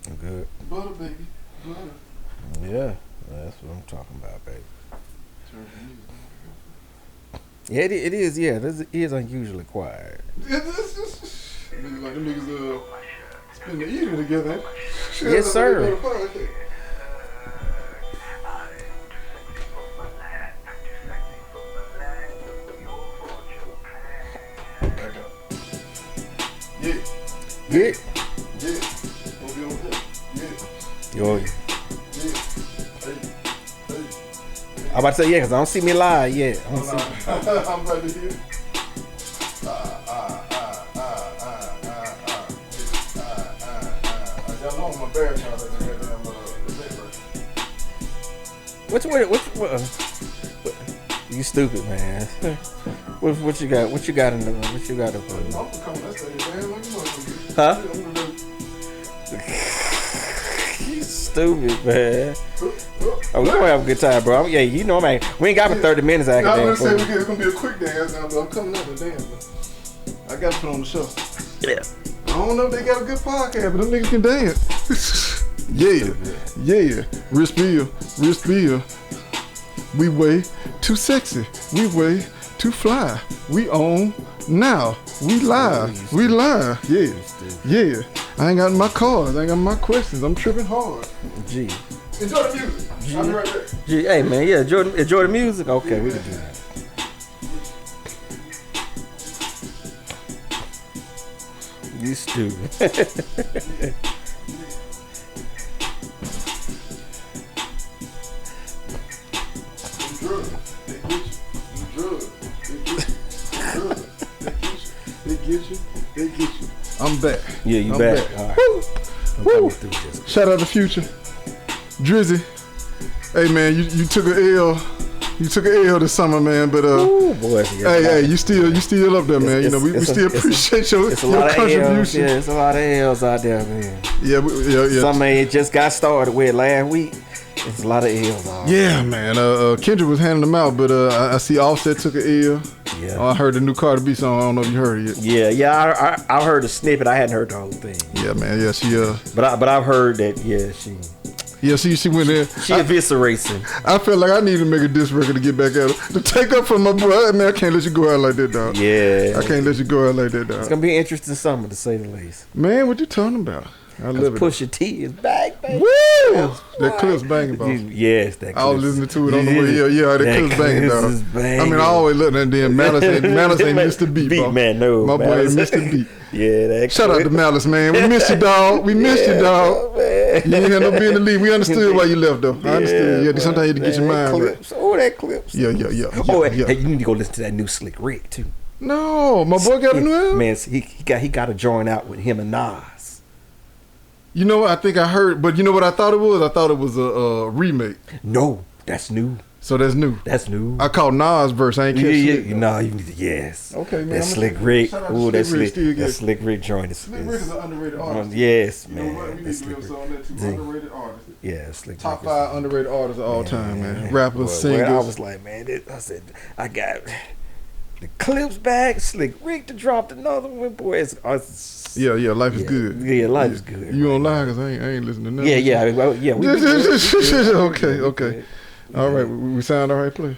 I'm good. Butter, baby. Butter. Yeah, that's what I'm talking about, baby. Turn the music Yeah, it is. Yeah, it is unusually quiet. Niggas like them niggas spend the evening together. Yes, sir. Yeah. Yeah. Yeah. Gonna be on here. Yeah. Yo, Yeah. Hey. Hey. I'm about to say yeah, cause I don't see me live yet. I don't see. I'm right here. Y'all know I'm a bear child at the goddamn What? You stupid, man. What you got? What you got in the? What you got up I'm coming that stage, man. What you want? Huh? You stupid, man. Oh, we gonna have a good time, bro. Yeah, you know, man. We ain't got for 30 minutes. I I'm gonna can say it's gonna be a quick dance now, but I'm coming up with a dance. I gotta put on the show. Yeah. I don't know if they got a good podcast, but them niggas can dance. Yeah. Wrist bill. We way too sexy. We way too fly. We on now. We live. Yeah. I ain't got my cards. I ain't got my questions. I'm tripping hard. G. Enjoy the music. I'll be right there. G. Hey, man. Yeah. Enjoy the music. Okay, we can do that. You stupid. They get you. I'm back. Yeah, you I'm back. All right. Woo. Shout out to Future. Drizzy. Hey man, you took an L. You took an L this summer, man, but Ooh, boy, hey, you still up there, man. We still appreciate your contribution. Yeah, it's a lot of L's out there, man. Yeah. Some man just got started with last week. It's a lot of L's out. Yeah, man. Kendrick was handing them out, but I see Offset took an L. Yeah. I heard the new Cardi B song. I don't know if you heard it yet. Yeah. I heard a snippet. I hadn't heard the whole thing. Yeah, man. Yeah, she But I've heard that. Yeah, she. Yeah, she went in. She eviscerating. I felt like I needed to make a diss record to get back at her. To take up from my boy. Man, I can't let you go out like that, dog. Yeah. I can't let you go out like that, dog. It's going to be an interesting summer, to say the least. Man, what you talking about? I love it. Pusha T is back, baby. Woo! That clip's banging, bro. Yes, that clip. I was listening to it on the way. Yeah, that clip's banging, dog. I mean, I always look at that. Malice ain't missed the beat, bro. Man, no. My boy ain't missed the beat. Yeah, that Shout out to Malice, man. We missed you, dog. We missed you, dog. You ain't had no being in the league. We understood why you left, though. I understood. Yeah, sometimes you had to get your mind right. That clips. Yeah. Hey, you need to go listen to that new Slick Rick, too. No, my boy got a new album? Man, he got to join out with him and Nas. You know what? I think I heard, but you know what I thought it was? I thought it was a remake. No, that's new. So that's new. That's new. I called Nas verse. I ain't catch it. No, you need to, yes. Okay, man. That Slick Rick. Ooh, that Slick Rick joint. Slick Rick is an underrated artist. Yes, you man. Know what? We need to be on that too. Underrated artist. Yeah, Slick Top Rick 5 underrated artists of all time, man. Rappers, singers. I was like, man, I said, I got the clips back. Slick Rick to drop another one, boy. Yeah, life is good. Yeah, life is good. You online because I ain't listening to nothing. Yeah. Okay. All right, we sound all right, please.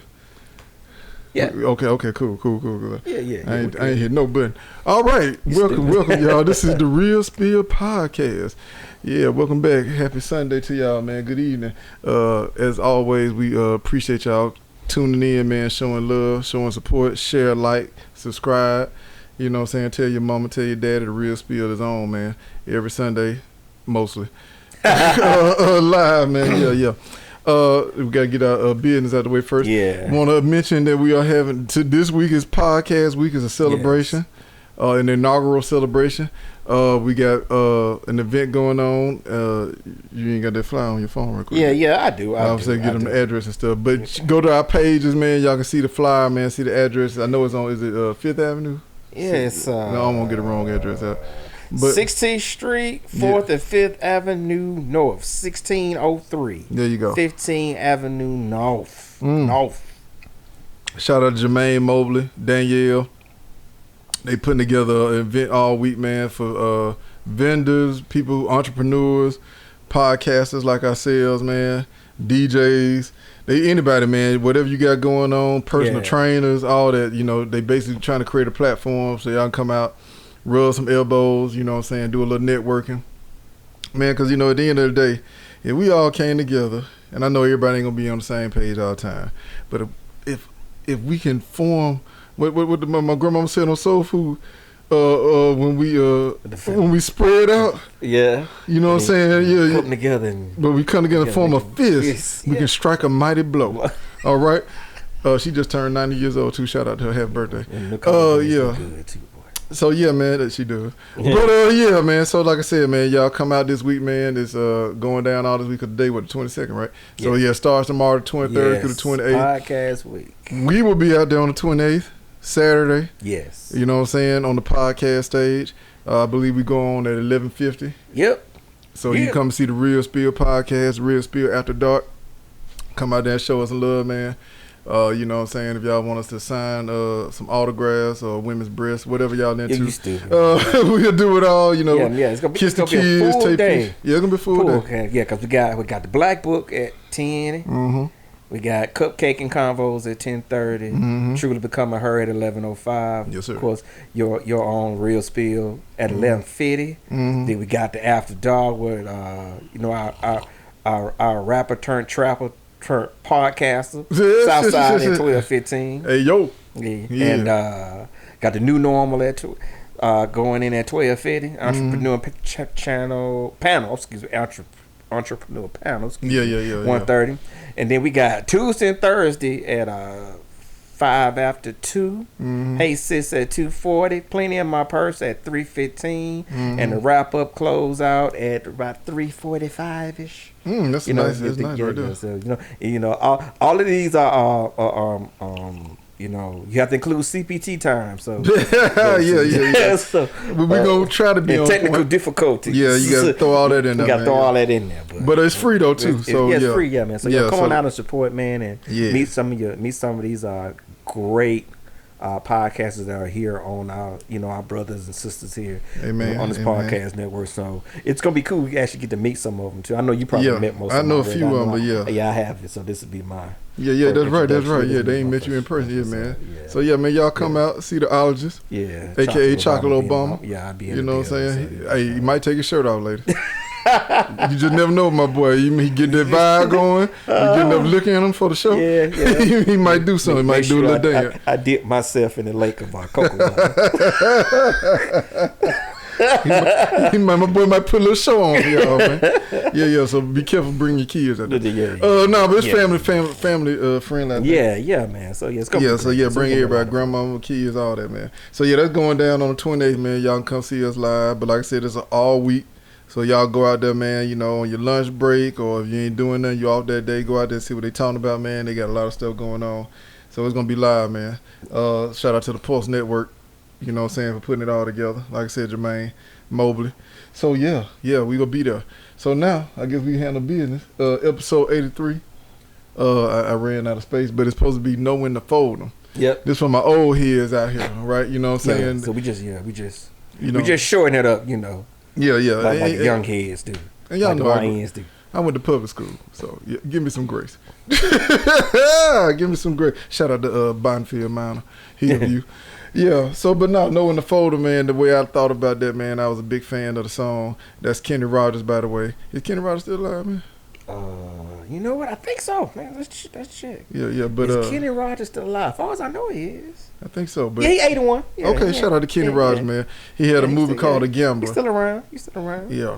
Yeah. Okay, cool. Yeah. I ain't hit no button. All right, welcome, y'all. This is the Real Spill Podcast. Yeah, welcome back. Happy Sunday to y'all, man. Good evening. As always, we appreciate y'all tuning in, man, showing love, showing support, share, like, subscribe. You know what I'm saying? Tell your mama, tell your daddy the Real Spill is on, man. Every Sunday, mostly. Live, man. Yeah. We got to get our business out the way first. Yeah. Want to mention that we are having, this week is podcast week, is a celebration, an inaugural celebration. We got an event going on. You ain't got that flyer on your phone real quick. Yeah, I do. I was saying get them the address and stuff. But go to our pages, man. Y'all can see the flyer, man. See the address. I know it's on, is it 5th Avenue? Yeah, it's no, I won't get the wrong address out. But 16th Street, 4th and 5th Avenue North, 1603. There you go. 15th Avenue North. North. Shout out to Jermaine Mobley, Danielle. They putting together an event all week, man, for vendors, people, entrepreneurs, podcasters like ourselves, man, DJs, anybody, man, whatever you got going on, personal trainers, all that, you know, they basically trying to create a platform so y'all can come out, rub some elbows, you know what I'm saying, do a little networking. Man, because, you know, at the end of the day, if we all came together, and I know everybody ain't going to be on the same page all the time, but if we can form, what my grandmama said on Soul Food, when we spread out, you know what I'm saying, come together, but we come together and form a fist. We can strike a mighty blow. All right. She just turned 90 years old too. Shout out to her, happy birthday. So yeah, man, that she does. But yeah, man. So like I said, man, y'all come out this week, man. It's going down all this week of the day with the 22nd, right? So yeah, starts tomorrow the 23rd through the 28th. Podcast week. We will be out there on the 28th. Saturday. Yes. You know what I'm saying? On the podcast stage. I believe we go on at 11:50. Yep. So you come see the Real Spill podcast, Real Spill After Dark. Come out there and show us some love, man. You know what I'm saying? If y'all want us to sign some autographs or women's breasts, whatever y'all into. You stupid. We'll do it all, you know. Yeah, it's gonna be, kiss the kids, take pictures. Yeah, it's gonna be a full day. Okay. Yeah, because we got the Black Book at 10. Mm-hmm. We got Cupcake and Convos at 10:30. Mm-hmm. Truly Becoming Her at 11:05. Yes, sir. Of course, your own Real Spill at 11:50. Mm-hmm. Then we got the After Dark with you know our rapper turned trapper turned podcaster Southside at 12:15. Hey yo. Yeah. And got the New Normal at going in at 12:50. Entrepreneur Entrepreneur panel. 1:30. And then we got Tuesday and Thursday at 5 after 2. Hey Sis at 2:40. Plenty in My Purse at 3:15. And the wrap up close out at about 3:45 ish. That's nice. That's nice right there. So, all of these are you know, you have to include CPT time. So yeah. So we're gonna try to be on technical point. difficulties. Yeah, you gotta throw all that in there. You gotta throw all that in there. But it's free though too. So it's free, man. So come on out and support, man, and meet some of these great podcasters that are here on our brothers and sisters here on this podcast network. So it's gonna be cool. We actually get to meet some of them too. I know you probably met most. I of them know a already. few of them, but I have it. So this would be my. Yeah, that's right. Yeah, they ain't met you in person yet, man. So yeah, man, y'all come out, see the ologist. Yeah. AKA Chocolate Obama. Yeah, I'd be in. You know what I'm saying? Hey, you might take your shirt off later. You just never know, my boy. He get that vibe going. You get enough looking at him for the show. Yeah. He might do something. He might do a little dance. I dip myself in the lake of coconut. My boy might put a little show on for y'all, man. Yeah. So be careful bringing your kids out there. No, but it's family friendly. Yeah, man. So it's gonna bring everybody, grandmama, kids, all that, man. So that's going down on the 28th, man. Y'all can come see us live. But like I said, it's an all week. So y'all go out there, man, you know, on your lunch break, or if you ain't doing nothing, you off that day, go out there and see what they talking about, man. They got a lot of stuff going on. So it's gonna be live, man. Shout out to the Pulse Network. You know what I'm saying, for putting it all together. Like I said, Jermaine Mobley. So yeah, we gonna be there. So now I guess we handle business. Episode 83. I ran out of space, but it's supposed to be know when to fold them. Yep. This for my old heads out here, right? You know what I'm saying? So we just shorten it up, you know. Yeah. Like young heads do. And y'all know I went to public school, so give me some grace. Give me some grace. Shout out to Bonfield Minor. Hillview. Yeah, so but not knowing the folder, man, the way I thought about that, man, I was a big fan of the song. That's Kenny Rogers, by the way. Is Kenny Rogers still alive, man? You know what? I think so, man. Let's check. Yeah, but is Kenny Rogers still alive? As far as I know, he is. I think so, but he 81. Yeah, okay, shout out to Kenny Rogers, man. He had a movie called The Gambler. He's still around. Yeah,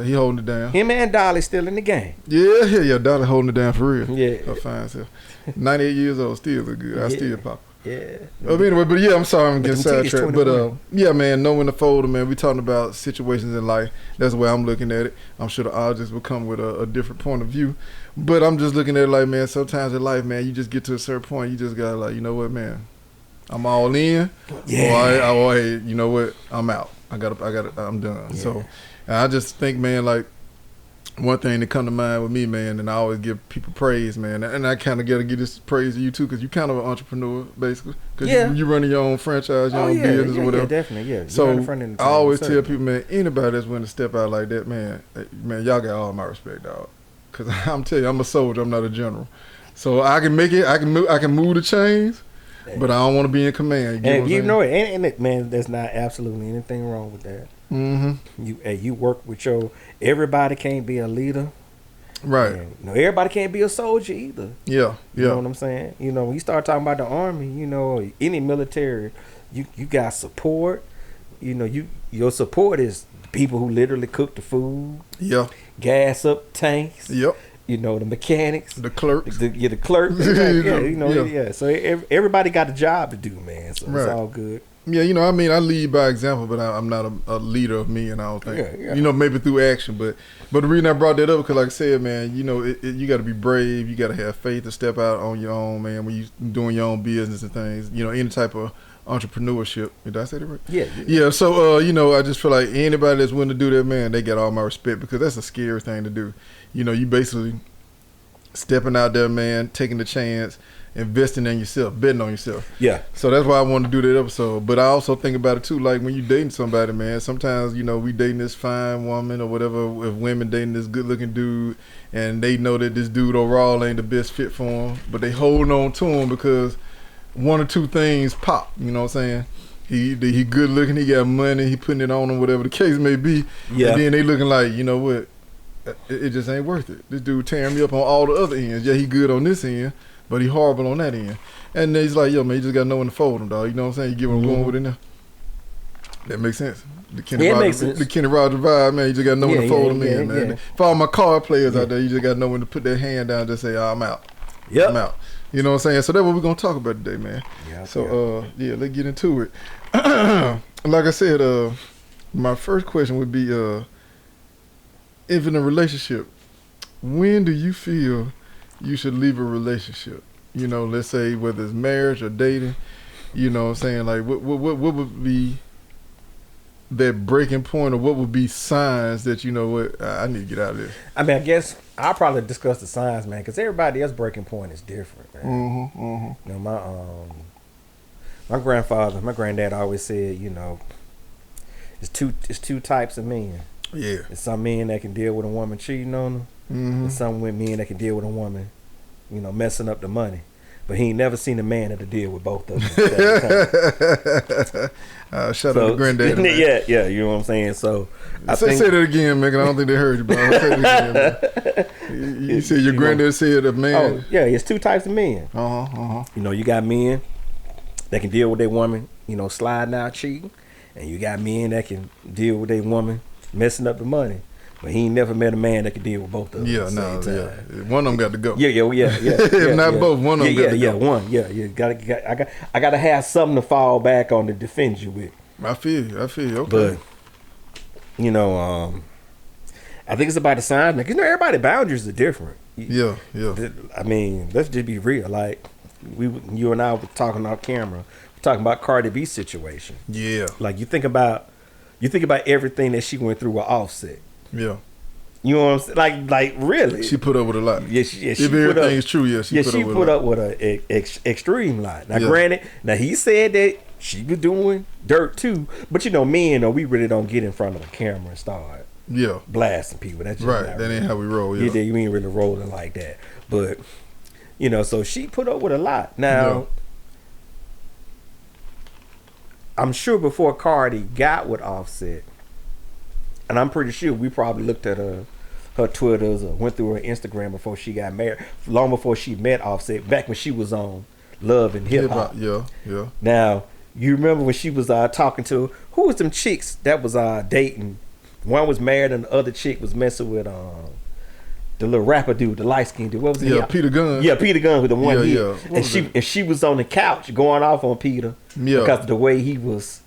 he holding it down. Him and Dolly still in the game. Yeah, Dolly holding it down for real. Yeah, her fine self. 98 years old, still look good. I still pop. Yeah. Anyway, but I'm sorry I'm getting sidetracked. But man, knowing the folder, man, we talking about situations in life. That's the way I'm looking at it. I'm sure the audience will come with a different point of view. But I'm just looking at it like, man, sometimes in life, man, you just get to a certain point, you just gotta like, you know what, man, I'm all in. Yeah. Or hey, you know what, I'm out. I'm done. Yeah. So I just think, man, like one thing that come to mind with me, man, and I always give people praise, man, and I kind of got to give this praise to you too, because you kind of an entrepreneur, basically, because you running your own franchise, your own business, or whatever. Yeah, definitely, yeah. So I always tell people, man, anybody that's willing to step out like that, man, y'all got all my respect, dog. Because I'm telling you, I'm a soldier, I'm not a general. So I can make it, I can move the chains, but I don't want to be in command. You know it, and man, there's not absolutely anything wrong with that. Mm-hmm. You work with everybody can't be a leader, right? And, everybody can't be a soldier either. Yeah. You know what I'm saying? When you start talking about the army, any military, you got support. Your support is people who literally cook the food. Yeah. Gas up tanks. Yep. The mechanics, the clerks, the clerks. So everybody got a job to do, man. So it's all good. Yeah, I lead by example, but I'm not a leader of me, and I don't think, maybe through action. But the reason I brought that up, because like I said, man, you got to be brave. You got to have faith to step out on your own, man, when you doing your own business and things, any type of entrepreneurship. Did I say that right? Yeah. So, I just feel like anybody that's willing to do that, man, they got all my respect, because that's a scary thing to do. You basically stepping out there, man, taking the chance, investing in yourself, betting on yourself. Yeah. So that's why I wanted to do that episode. But I also think about it too, like when you dating somebody, man, sometimes, we dating this fine woman or whatever, if women dating this good looking dude, and they know that this dude overall ain't the best fit for them, but they holding on to him because one or two things pop, you know what I'm saying? He good looking, he got money, he putting it on him, whatever the case may be. Yeah. And then they looking like, you know what? It just ain't worth it. This dude tearing me up on all the other ends. Yeah, he good on this end, but he horrible on that end. And he's like, yo, man, you just got to know when to fold him, dog. You know what I'm saying? You get what I'm going with it now? That makes sense. The Kenny Rogers vibe, man, you just got to know when to fold him in, man. For all my card players out there, you just got to know when to put that hand down and just say, I'm out. Yep. I'm out. You know what I'm saying? So that's what we're going to talk about today, man. Yeah, so, let's get into it. Like I said, my first question would be, if in a relationship, when do you feel you should leave a relationship? Let's say whether it's marriage or dating, you know what I'm saying? Like, what would be that breaking point, or what would be signs that, I need to get out of this? I guess I'll probably discuss the signs, man, because everybody else's breaking point is different, man. My grandfather, my granddad always said, it's two types of men. Yeah. There's some men that can deal with a woman cheating on them. Mm-hmm. And some men that can deal with a woman, messing up the money. But he ain't never seen a man that'll deal with both of them. Shout out to granddad. Yeah, you know what I'm saying? So say that again, man, 'cause I don't think they heard you, bro. Say it again, man. You said your granddad said a man. Oh, yeah, it's two types of men. You got men that can deal with their woman, sliding out cheating. And you got men that can deal with their woman messing up the money, but he ain't never met a man that could deal with both of them. Yeah, at the same time. One of them got to go. Yeah. If not both, one of them got to go. One. Yeah. I gotta have something to fall back on to defend you with. I feel you. Okay. But I think it's about the signs, because everybody's boundaries are different. Yeah. Let's just be real. Like you and I were talking on camera, talking about Cardi B's situation. Yeah. Like you think about everything that she went through with Offset. Yeah. You know what I'm saying? Like really. She put up with a lot. Yeah, if everything is true, she put up with an extreme lot. Now, granted, he said that she was doing dirt too, but men, we really don't get in front of the camera and start blasting people. That's just right. That ain't how we roll. Yeah, you ain't really rolling like that. But so she put up with a lot. Now, I'm sure before Cardi got with Offset, and I'm pretty sure we probably looked at her Twitters or went through her Instagram before she got married, long before she met Offset, back when she was on Love and Hip Hop. Yeah. Now, you remember when she was talking to, who was them chicks that was dating? One was married and the other chick was messing with the little rapper dude, the light skinned dude. What was he? Yeah, Peter Gunn. Yeah, Peter Gunn with the one hit. Yeah. And she was on the couch going off on Peter because of the way he was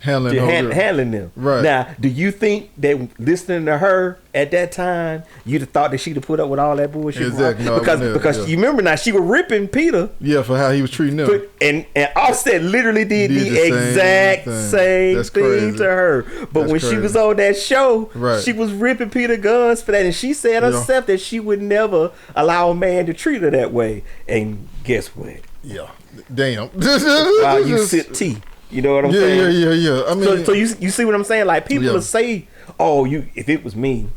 handling them. Right. Now, do you think that listening to her at that time, you'd have thought that she'd have put up with all that bullshit? Exactly. No, because you remember now, she was ripping Peter. Yeah, for how he was treating them. And Offset literally did the exact same thing to her. But when she was on that show, she was ripping Peter guns for that. And she said herself that she would never allow a man to treat her that way. And guess what? Yeah. Damn. While you sip tea. You know what I'm saying? Yeah. I mean, so you see what I'm saying? Like, people will say, "Oh, if it was me,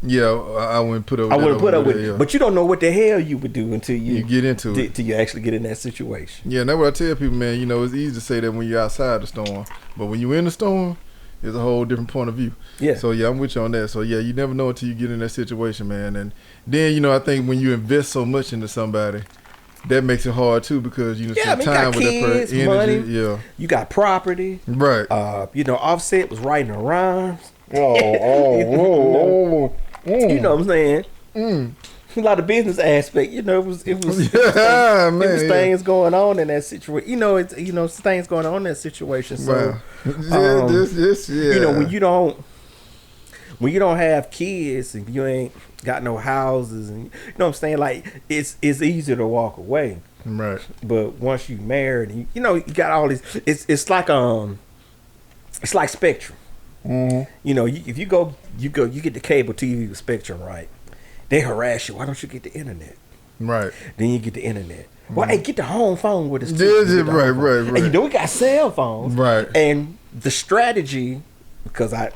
I wouldn't put up. I wouldn't put up with it." But you don't know what the hell you would do until you get into it. Till you actually get in that situation. Yeah, and that's what I tell people, man. You know, it's easy to say that when you're outside the storm, but when you're in the storm, it's a whole different point of view. Yeah. So I'm with you on that. So you never know until you get in that situation, man. And then I think when you invest so much into somebody, that makes it hard too, because spend time with that person, money, energy. You got property, right? Offset was writing the rhymes. You know what I'm saying? A lot of business aspect. It was things going on in that situation. It's things going on in that situation. So, when you don't have kids and you ain't got no houses, and you know what I'm saying, like it's easier to walk away. Right. But once you married, and you got all these. It's like Spectrum. Mm-hmm. If you get the cable TV with Spectrum, right? They harass you. Why don't you get the internet? Right. Then you get the internet. Mm-hmm. Well, hey, get the home phone with us. Right. And we got cell phones. Right. And the strategy, because I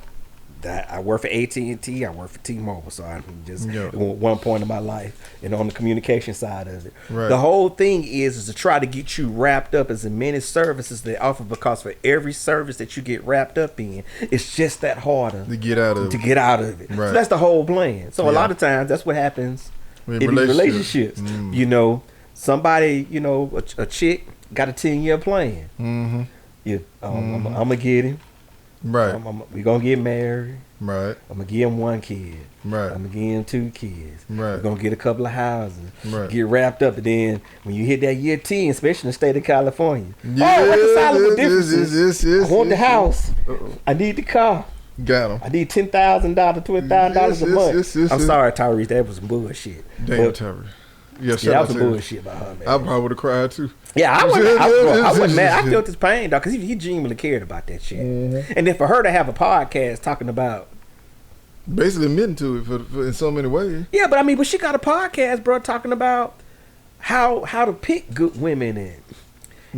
work for AT&T, I work for T-Mobile, so I'm just at one point in my life, and on the communication side of it. Right. The whole thing is to try to get you wrapped up as many services they offer, because for every service that you get wrapped up in, it's just that harder to get out of it. Right. So that's the whole plan. So a lot of times that's what happens in these relationships. Somebody, a chick got a 10-year plan. I'm gonna get him. Right. We gonna get married. Right. I'm gonna give him 1 kid. Right. I'm gonna give him 2 kids. Right. We're gonna get a couple of houses. Right. Get wrapped up, and then when you hit that year 10, especially in the state of California, reconcilable differences. I want the house. I need the car. Got him. I need $10,000, $20,000 a month. I'm sorry, Tyrese, that was some bullshit. Damn, Tyrese. Yeah, that was some bullshit about her, man. I probably would have cried too. Yeah, I wasn't mad. I felt his pain, dog, because he genuinely cared about that shit. Mm-hmm. And then for her to have a podcast talking about, basically admitting to it for in so many ways. Yeah, but she got a podcast, bro, talking about how to pick good women and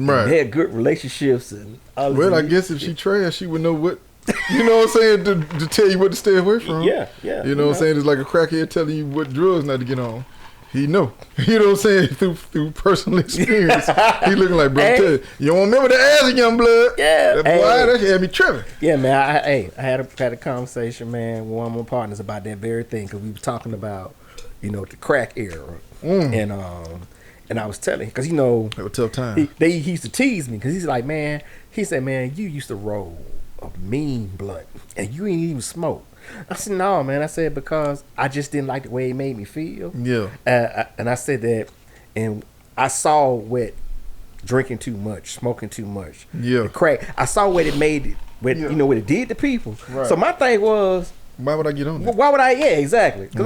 have good relationships and all. Well, I guess if she trash, she would know what. You know what I'm saying? To tell you what to stay away from. Yeah. You know what I'm saying? It's like a crackhead telling you what drugs not to get on. He know. You know what I'm saying? Through personal experience. He looking like, bro, tell you don't remember the ass, young blood. Yeah. That shit had me tripping. Yeah, man. I had a conversation, man, with one of my partners about that very thing, because we were talking about, the crack era. And I was telling him, because, it was a tough time. He used to tease me, because he's like, man, you used to roll a mean blunt, and you ain't even smoke. I said, no, man. I said, because I just didn't like the way it made me feel. Yeah. And I said that, and I saw what drinking too much, smoking too much, crack. I saw what it made, what it did to people. Right. So my thing was, why would I get on that? Why would I? Yeah, exactly. Because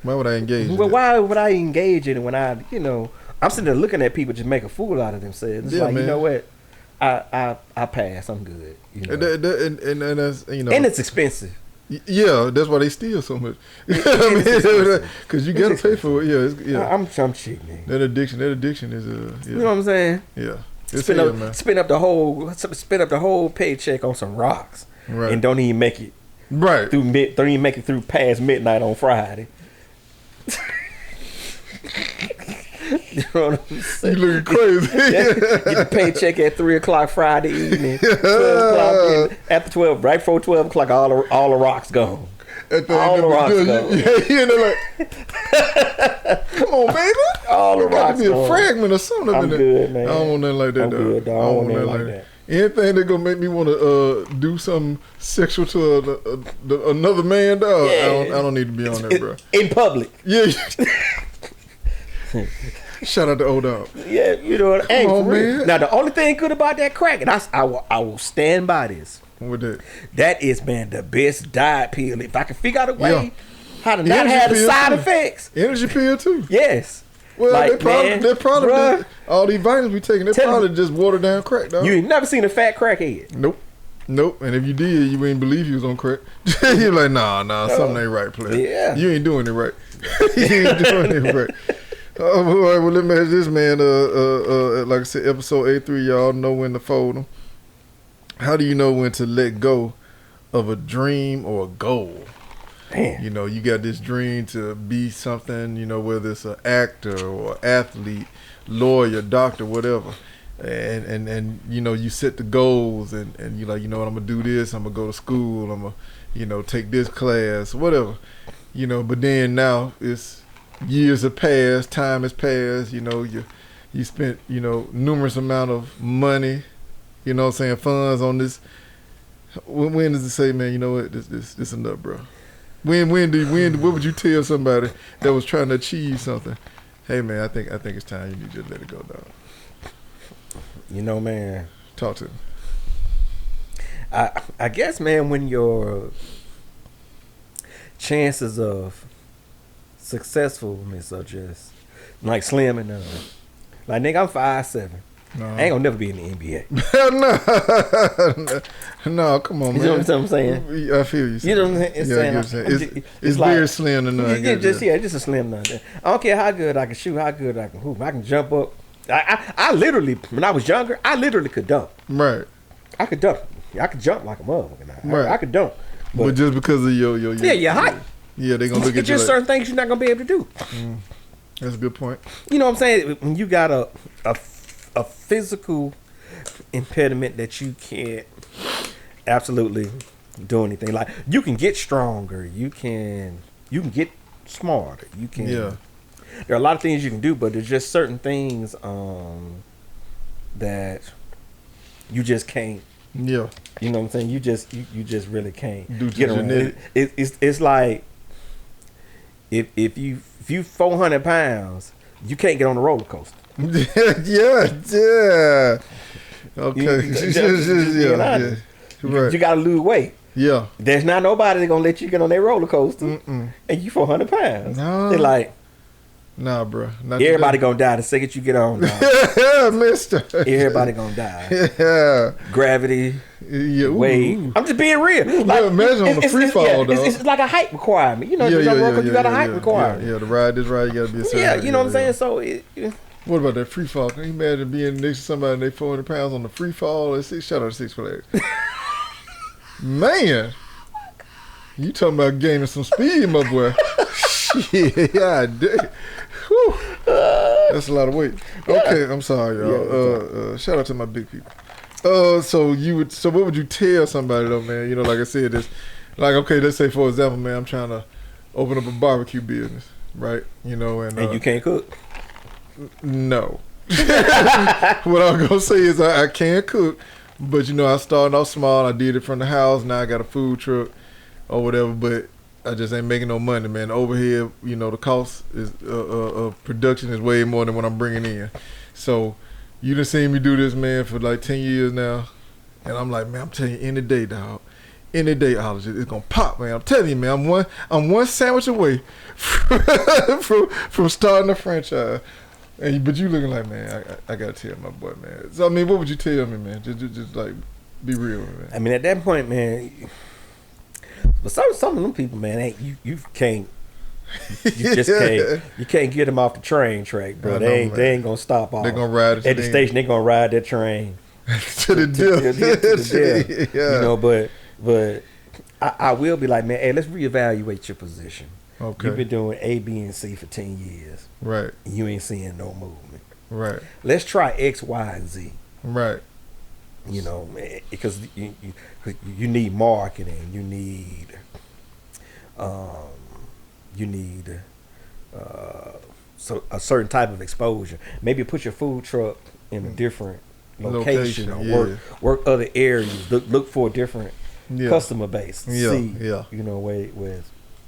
why would I engage? Well, why would I engage in it when I'm sitting there looking at people just make a fool out of themselves? It's like, man. You know what? I pass. I'm good. And that's, and it's expensive. Yeah, that's why they steal so much. Because you gotta pay for it. Yeah, I'm cheap, man. That addiction is You know what I'm saying? Yeah. Spend up the whole paycheck on some rocks, right? And don't even make it right through don't even make it through past midnight on Friday. You know what I'm saying? You looking crazy. Get the paycheck at 3:00 Friday evening. 12 o'clock after 12, right before 12 o'clock, all the rocks gone. All the rocks gone. Come on, baby. All the rocks gone. Got to be a fragment or something. I'm good, man. I don't want nothing like that, I'm good, dog. I don't want nothing like that. Anything that gonna make me want to do something sexual to another man, dog. I don't need to be on that, bro. In public. Yeah. Shout out to old dog. Yeah, you know what? Hey, Come on, for real. man. Now the only thing good about that crack, and I will stand by this. What that? That is, man, the best diet pill. If I can figure out a way how to not Energy have the pill side too. effects. Energy pill too. Yes. Well, Like, they probably bruh, all these vitamins we taking. They Tell probably just watered down crack, dog. you ain't never seen a fat crackhead. Nope. And if you did, you ain't believe he was on crack. You're like, nah, something ain't right, player. Yeah. You ain't doing it right. You ain't doing it right. All right, well, let me ask this, man. Like I said, episode 83, y'all know when to fold them. How do you know when to let go of a dream or a goal? Man. You know, you got this dream to be something, you know, whether it's an actor or athlete, lawyer, doctor, whatever. And you know, you set the goals and you're like, you know what, I'm going to do this. I'm going to go to school. I'm going to, you know, take this class, whatever. You know, but then now it's years have passed, time has passed, you know, you spent, you know, numerous amount of money, you know what I'm saying, funds on this. When does it say, man, you know what, this enough, bro? When what would you tell somebody that was trying to achieve something? Hey, man, I think it's time you need to let it go, dog. You know, man. Talk to me. I guess, man, when your chances of successfulness are just like slim and like, nigga, I'm 5'7". No. I ain't gonna never be in the NBA. No, come on, man. You know what I'm saying? I feel you. You know what I'm saying? It's like, very slim to none. Just a slim none. I don't care how good I can shoot, how good I can hoop. I can jump up. I literally, when I was younger, I literally could dunk. Right. I could dunk. I could jump like a motherfucker. Right. I could dunk. But just because of your your height. Yeah, they gonna look at you. It's just certain things you're not gonna be able to do. That's a good point. You know what I'm saying? When you got a physical impediment that you can't absolutely do anything. Like, you can get stronger, you can get smarter, you can. Yeah. There are a lot of things you can do, but there's just certain things that you just can't. Yeah. You know what I'm saying? You just really can't Due to get around. It's like if you 400 pounds, you can't get on a roller coaster. yeah. Okay. Yeah. Right. You gotta lose weight. Yeah. There's not nobody that's gonna let you get on that roller coaster and you 400 pounds. No. They're like, nah, bro. Everybody gonna die the second you get on. Yeah, mister. Everybody gonna die. Yeah. Gravity. Yeah. Weight. I'm just being real. Like, imagine on the free fall, though. It's like a height requirement. You know, you got a height requirement. Yeah, to ride this ride, you gotta be a certain height. You know what I'm saying? So what about that free fall? Can you imagine being next to somebody and they 400 pounds on the free fall? Shout out to Six Flags. Man, you talking about gaining some speed, my boy. Shit, God damn. Whew. That's a lot of weight. Okay, I'm sorry, y'all. Shout out to my big people. So what would you tell somebody though, man? You know, like I said, this, like, okay, let's say for example, man, I'm trying to open up a barbecue business, right? You know, and you can't cook. No. What I'm gonna say is I can cook, but you know, I started off small. I did it from the house. Now I got a food truck or whatever, but I just ain't making no money, man. Overhead, you know, the cost is of production is way more than what I'm bringing in. So you done seen me do this, man, for like 10 years now, and I'm like, man, I'm telling you, any day, dog. Any day, it's gonna pop, man. I'm telling you, man. I'm one sandwich away from starting a franchise. But you looking like, man, I gotta tell my boy, man. So I mean, what would you tell me, man? Just like, be real, man. I mean, at that point, man. But some of them people, man, you can't. You just can't. You can't get them off the train track, bro. They ain't gonna stop off. They're gonna ride at the station. They gonna ride that train to the death. Yeah. You know, but I will be like, man, hey, let's reevaluate your position. Okay. You've been doing A, B, and C for 10 years. Right. You ain't seeing no movement. Right. Let's try X, Y, and Z. Right. You know, because you need marketing. You need so a certain type of exposure. Maybe put your food truck in a different location or work other areas. Look for a different customer base. See, you know, where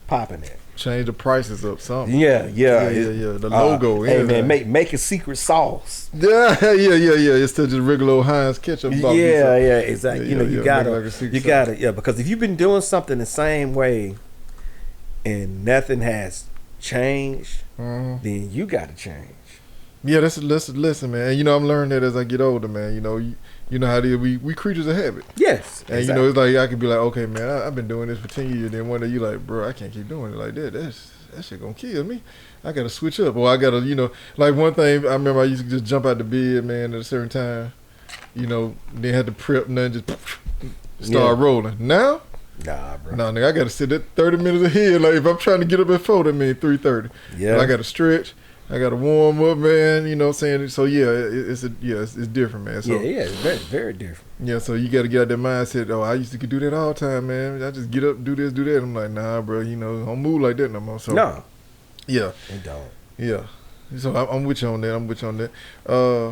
popping it. Change the prices up, something. Yeah. The logo. Hey man, make a secret sauce. Yeah. Instead of just regular old Heinz ketchup. Yeah, exactly. You gotta, because if you've been doing something the same way, and nothing has changed, then you gotta change. Yeah, listen, man. I'm learning that as I get older, man. You know how it is. We creatures of habit. Yes. And exactly. It's like I could be like, okay, man, I've been doing this for 10 years. Then one day you like, bro, I can't keep doing it like that. That shit gonna kill me. I gotta switch up, or I gotta, like one thing. I remember I used to just jump out the bed, man, at a certain time. Then had to prep and then just start rolling. Now. Nah, bro. Nah, nigga, I gotta sit at 30 minutes ahead. Like if I'm trying to get up at 4, that means 3:30. Yeah. And I gotta stretch. I gotta warm up, man. You know what I'm saying? So yeah, it's different, man. So, it's very, very different. Yeah, so you gotta get out that mindset. Oh, I used to do that all the time, man. I just get up, do this, do that. I'm like, nah, bro. Don't move like that no more. So no. Yeah. It don't. Yeah. So I'm with you on that.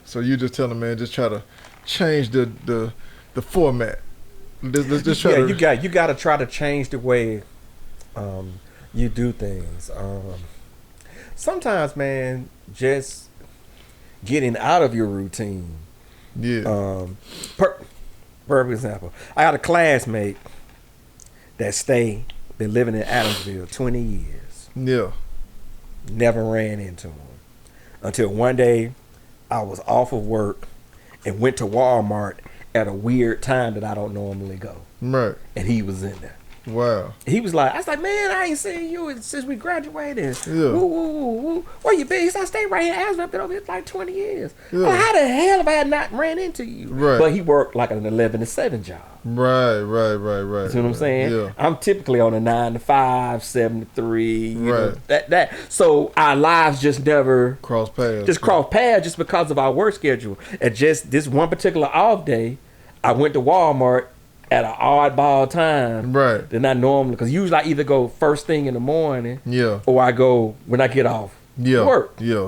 So you just tell them, man, just try to change the format. Let's try to. You got to try to change the way you do things. Sometimes, man, just getting out of your routine. Yeah. Perfect example. I got a classmate that been living in Adamsville 20 years. Yeah. Never ran into him until one day I was off of work and went to Walmart at a weird time that I don't normally go. Right. And he was in there. Wow. He was like, I was like, man, I ain't seen you since we graduated. Yeah. Woo. Where you been? He said, I stayed right here in Asheville. I've been over here like 20 years. Yeah. Well, how the hell have I not ran into you? Right. But he worked like an 11 to 7 job. Right. You see what I'm saying? Yeah. I'm typically on a 9 to 5, 7 to 3. Right. That. So our lives just never cross paths. Just because of our work schedule. And just this one particular off day, I went to Walmart at an oddball time. Right. Than I normally, because usually I either go first thing in the morning. Yeah. Or I go when I get off. Yeah. Work. Yeah.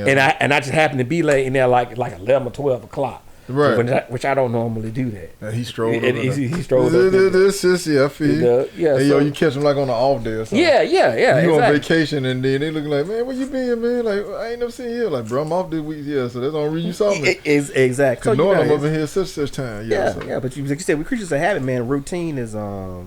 And I just happen to be late in there like 11 or 12 o'clock. Right. Which I don't normally do that. He strolled over there. He strolled over there. This is, I feel yeah. Hey, you catch him like on an off day or something. Yeah. You on vacation and then they look like, man, where you been, man? Like, I ain't never seen you. Like, bro, I'm off this week. Yeah, so that's the only reason you saw me. Exactly. So knowing I'm over here such time. Yeah, but like you said, we creatures of habit, man. Routine is, the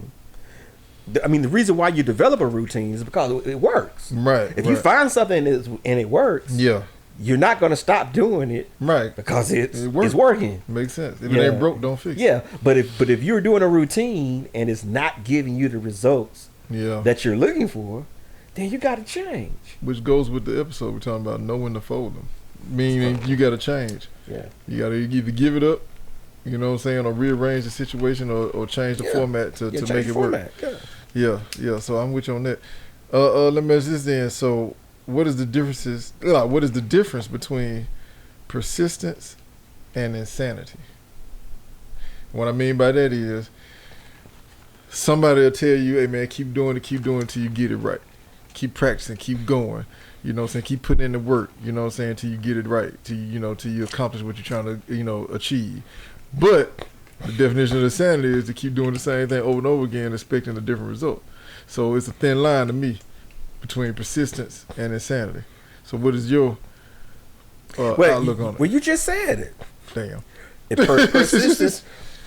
reason why you develop a routine is because it works. Right. If you find something and it works. Yeah. You're not going to stop doing it, right? Because it's working. Makes sense. If it ain't broke, don't fix it. Yeah, but if you're doing a routine and it's not giving you the results that you're looking for, then you got to change. Which goes with the episode we're talking about, know when to fold them. Meaning you got to change. Yeah, you got to either give it up, you know what I'm saying, or rearrange the situation, or change the format to make it work. Yeah. So I'm with you on that. Let me ask this then. So. What is the difference between persistence and insanity? What I mean by that is somebody will tell you, hey man, keep doing it till you get it right. Keep practicing, keep going. You know what I'm saying? Keep putting in the work, you know what I'm saying, till you get it right, till you accomplish what you're trying to, achieve. But the definition of insanity is to keep doing the same thing over and over again, expecting a different result. So it's a thin line to me between persistence and insanity. So what is your outlook on it? Well, you just said it. Damn.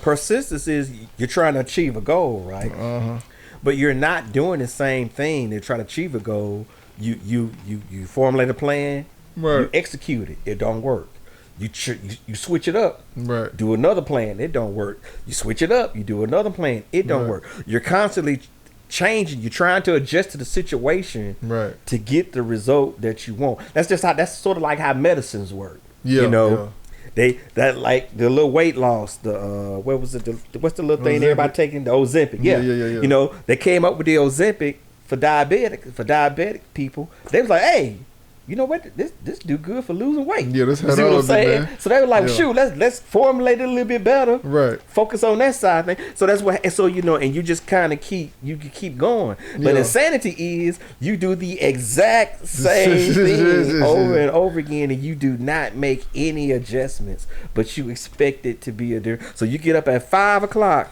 Persistence is you're trying to achieve a goal, right? Uh-huh. But you're not doing the same thing to try to achieve a goal. You formulate a plan, right. You execute it. It don't work. You switch it up. Right. Do another plan. It don't work. You switch it up. You do another plan. It don't work. You're constantly changing. You're trying to adjust to the situation to get the result that you want. That's sort of like how medicines work. That like the little weight loss, the what was it, what's the little thing everybody taking, the Ozempic. Yeah. They came up with the Ozempic for diabetic people. They was like, hey, you know what? This do good for losing weight. Yeah, that's how you see what I'm saying? Man. So they were like, shoot, let's formulate it a little bit better. Right. Focus on that side thing. So that's what. And so and you just kind of keep going. But insanity is you do the exact same thing over and over again, and you do not make any adjustments, but you expect it to be a different. So you get up at 5 o'clock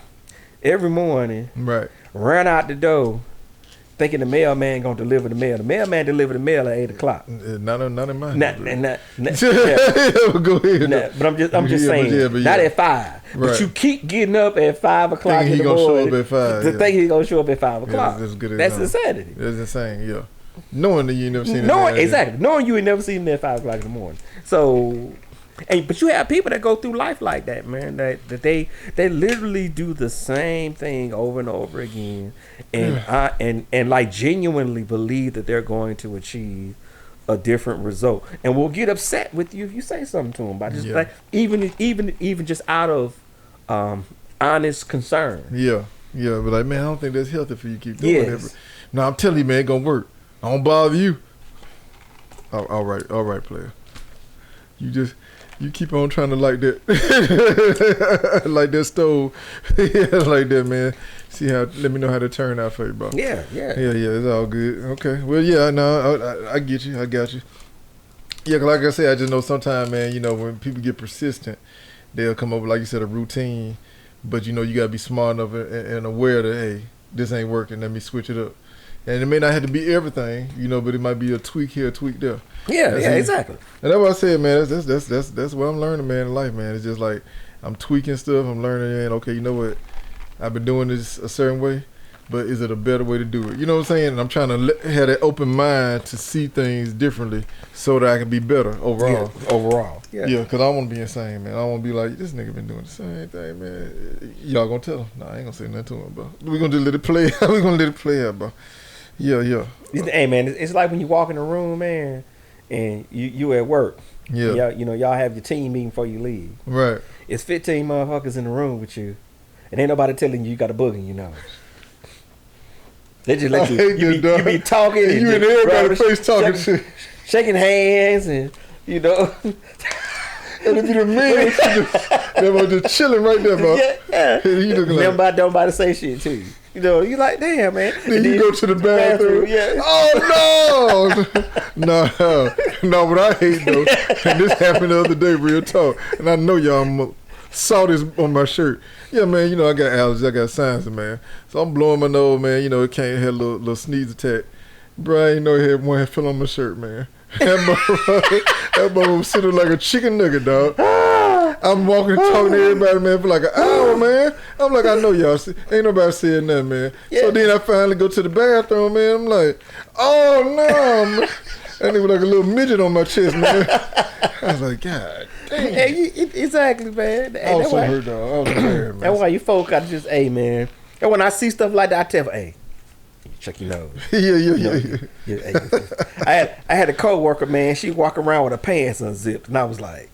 every morning. Right. Run out the door. thinking the mailman gonna deliver the mail. The mailman delivered the mail at 8 o'clock. Not in mine. Yeah. Go ahead. But I'm just saying, not at 5. Right. But you keep getting up at 5 o'clock in the morning. Show up at 5. To think he's gonna show up at 5 o'clock. Yeah, that's insanity. That's insane. Yeah. Knowing that you never seen him. Knowing you ain't never seen him at 5 o'clock in the morning. So. But you have people that go through life like that, man. That they literally do the same thing over and over again, and like genuinely believe that they're going to achieve a different result, and will get upset with you if you say something to them. By just like even just out of honest concern. Yeah, but like, man, I don't think that's healthy for you to keep doing it. No, I'm telling you, man, it gonna work. I don't bother you. All right, player. You keep on trying to like that, like that stove, like that, man. Let me know how to turn out for you, bro. Yeah. It's all good. Okay. Well, yeah, no, I get you. I got you. Yeah, 'cause like I said, I just know sometimes, man, you know, when people get persistent, they'll come up with, like you said, a routine. But you know, you gotta be smart enough and aware that, hey, this ain't working. Let me switch it up. And it may not have to be everything, you know, but it might be a tweak here, a tweak there. Yeah, exactly. And that's what I said, man. That's what I'm learning, man, in life, man. It's just like I'm tweaking stuff. I'm learning, and okay, you know what? I've been doing this a certain way, but is it a better way to do it? You know what I'm saying? And I'm trying to have that open mind to see things differently so that I can be better overall. Yeah. Yeah, because I don't want to be insane, man. I don't want to be like, this nigga been doing the same thing, man. Y'all gonna tell him? Nah, I ain't gonna say nothing to him, bro. We're gonna just let it play. We're gonna let it play out, bro. Yeah. Hey, man, it's like when you walk in the room, man, and you at work. Yeah. Y'all have your team meeting before you leave. Right. It's 15 motherfuckers in the room with you, and ain't nobody telling you got a bug in your nose. They just let you be talking. And you and everybody's face talking shit. Shaking hands and, you know. And if you're the man, they were just chilling right there, bro. Yeah. You looking like nobody say shit to you. You know, you like, damn, man. Then you go to the bathroom. Yeah. Oh, no. No, what I hate, though, and this happened the other day, real talk, and I know y'all saw this on my shirt. Yeah, man, you know, I got allergies. I got sinus, man. So I'm blowing my nose, man. You know, it can't have a little sneeze attack. Bro, I ain't know one fell on my shirt, man. That mother was sitting like a chicken nugget, dog. I'm walking, talking to everybody, man, for like an hour, man. I'm like, I know y'all ain't nobody saying nothing, man. Yeah. So then I finally go to the bathroom, man. I'm like, oh no, man. That nigga was like a little midget on my chest, man. I was like, God damn. Hey, exactly, man. I was so hurt, dog. I was scared, man. That's why you folk gotta just, hey, man. And when I see stuff like that, I tell, hey, check your nose. Yeah. I had a coworker, man. She walk around with her pants unzipped, and I was like,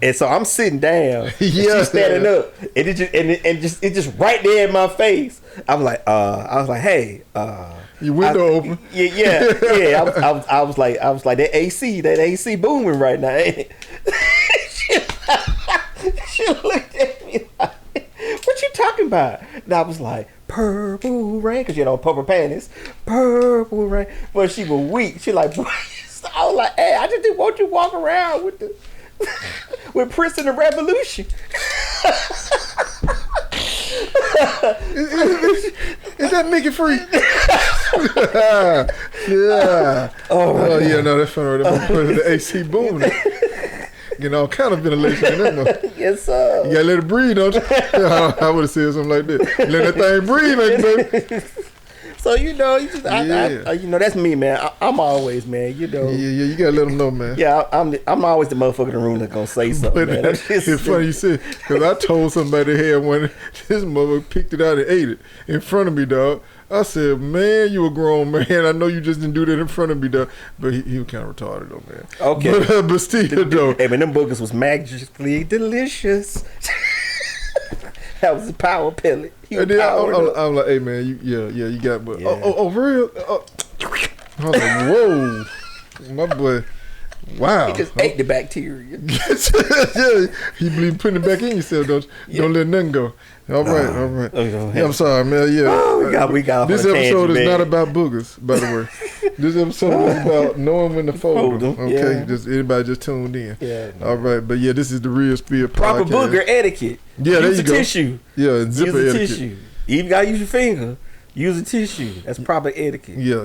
and so I'm sitting down, and she's standing up, and it just right there in my face. I was like, hey, your window open. Yeah. I was like, that AC booming right now. She looked at me like, what you talking about? And I was like, purple rain, because you know, purple panties, purple rain. But she was weak. She like, I was like, hey, I just didn't want you to walk around with the with Prince and the Revolution. Is that Mickey Free? Yeah. Oh yeah, no, that's funny. The AC boom. You know, kind of ventilation in that. Yes, sir. You gotta let it breathe, don't you? I would have said something like that. Let that thing breathe, baby. So you know, you know, that's me, man. I'm always, man. You know. Yeah. You gotta let them know, man. Yeah, I'm always the motherfucker in the room that's gonna say something. But man. It's funny you said, because I told somebody they had one. This motherfucker picked it out and ate it in front of me, dog. I said, man, you a grown man. I know you just didn't do that in front of me, dog. But he was kind of retarded, though, man. Okay. But still, though. Hey, man, them boogers was magically delicious. That was a power pellet. And then I'm like, hey, man, you got, but oh, for real? I was like, whoa, my boy. Wow. He just ate the bacteria. You believe putting it back in yourself, don't you? Yeah. Don't let nothing go. All right. Yeah, I'm sorry, man. Yeah. Oh, we got this episode is not about boogers, by the way. This episode is about knowing when to fold them. Okay, yeah. Just anybody just tuned in. Yeah. All right, but yeah, this is the Real Spill Podcast. Proper booger etiquette. Yeah, use there you go. Tissue. Yeah, zipper use etiquette. Tissue. You even gotta use your finger Use a tissue. That's proper etiquette. Yeah.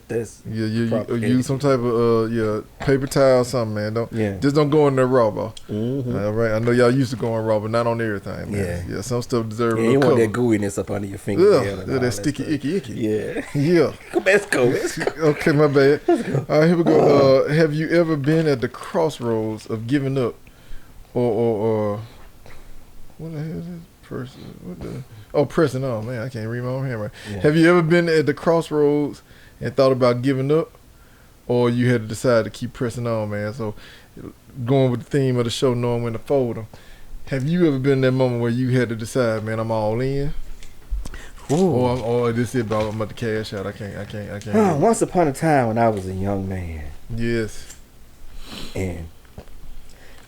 That's you use some type of paper towel or something, man. Just don't go in there raw, bro. All right. I know y'all used to go in raw, but not on everything, man. Yeah. Some stuff deserve. You want that gooiness up under your finger. Yeah, that sticky, icky. Yeah. Yeah. Let's go. Okay, my bad. All right, here we go. Have you ever been at the crossroads of giving up, or what the hell is this person? Pressing on, man. I can't read my own handwriting. Yeah. Have you ever been at the crossroads and thought about giving up, or you had to decide to keep pressing on, man? So, going with the theme of the show, knowing when to fold them. Have you ever been in that moment where you had to decide, man, I'm all in, or this is about I'm about to cash out? I can't. Once upon a time, when I was a young man. Yes. And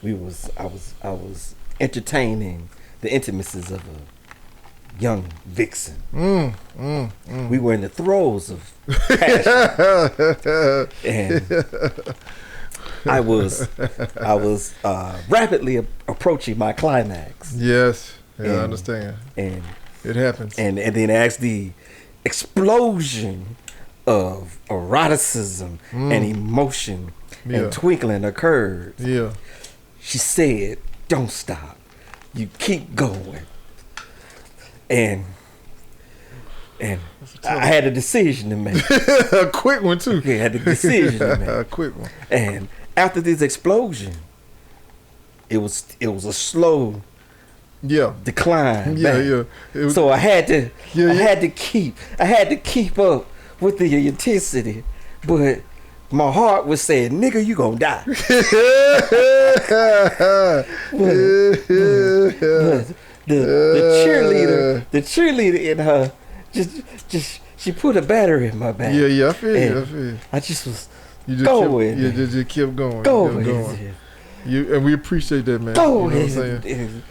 I was entertaining the intimacies of a young vixen. We were in the throes of passion, and I was rapidly approaching my climax. Yes, I understand. And it happens. And then as the explosion of eroticism and emotion and twinkling occurred, she said, "Don't stop. You keep going." And I had a decision to make. A quick one too. Yeah, I had a decision to make. A quick one. And after this explosion, it was a slow decline. So I had to keep up with the intensity, but my heart was saying, "Nigga, you gonna die." but the cheerleader in her, just she put a battery in my back. I feel you. I just was just kept going. And we appreciate that, man. Go ahead.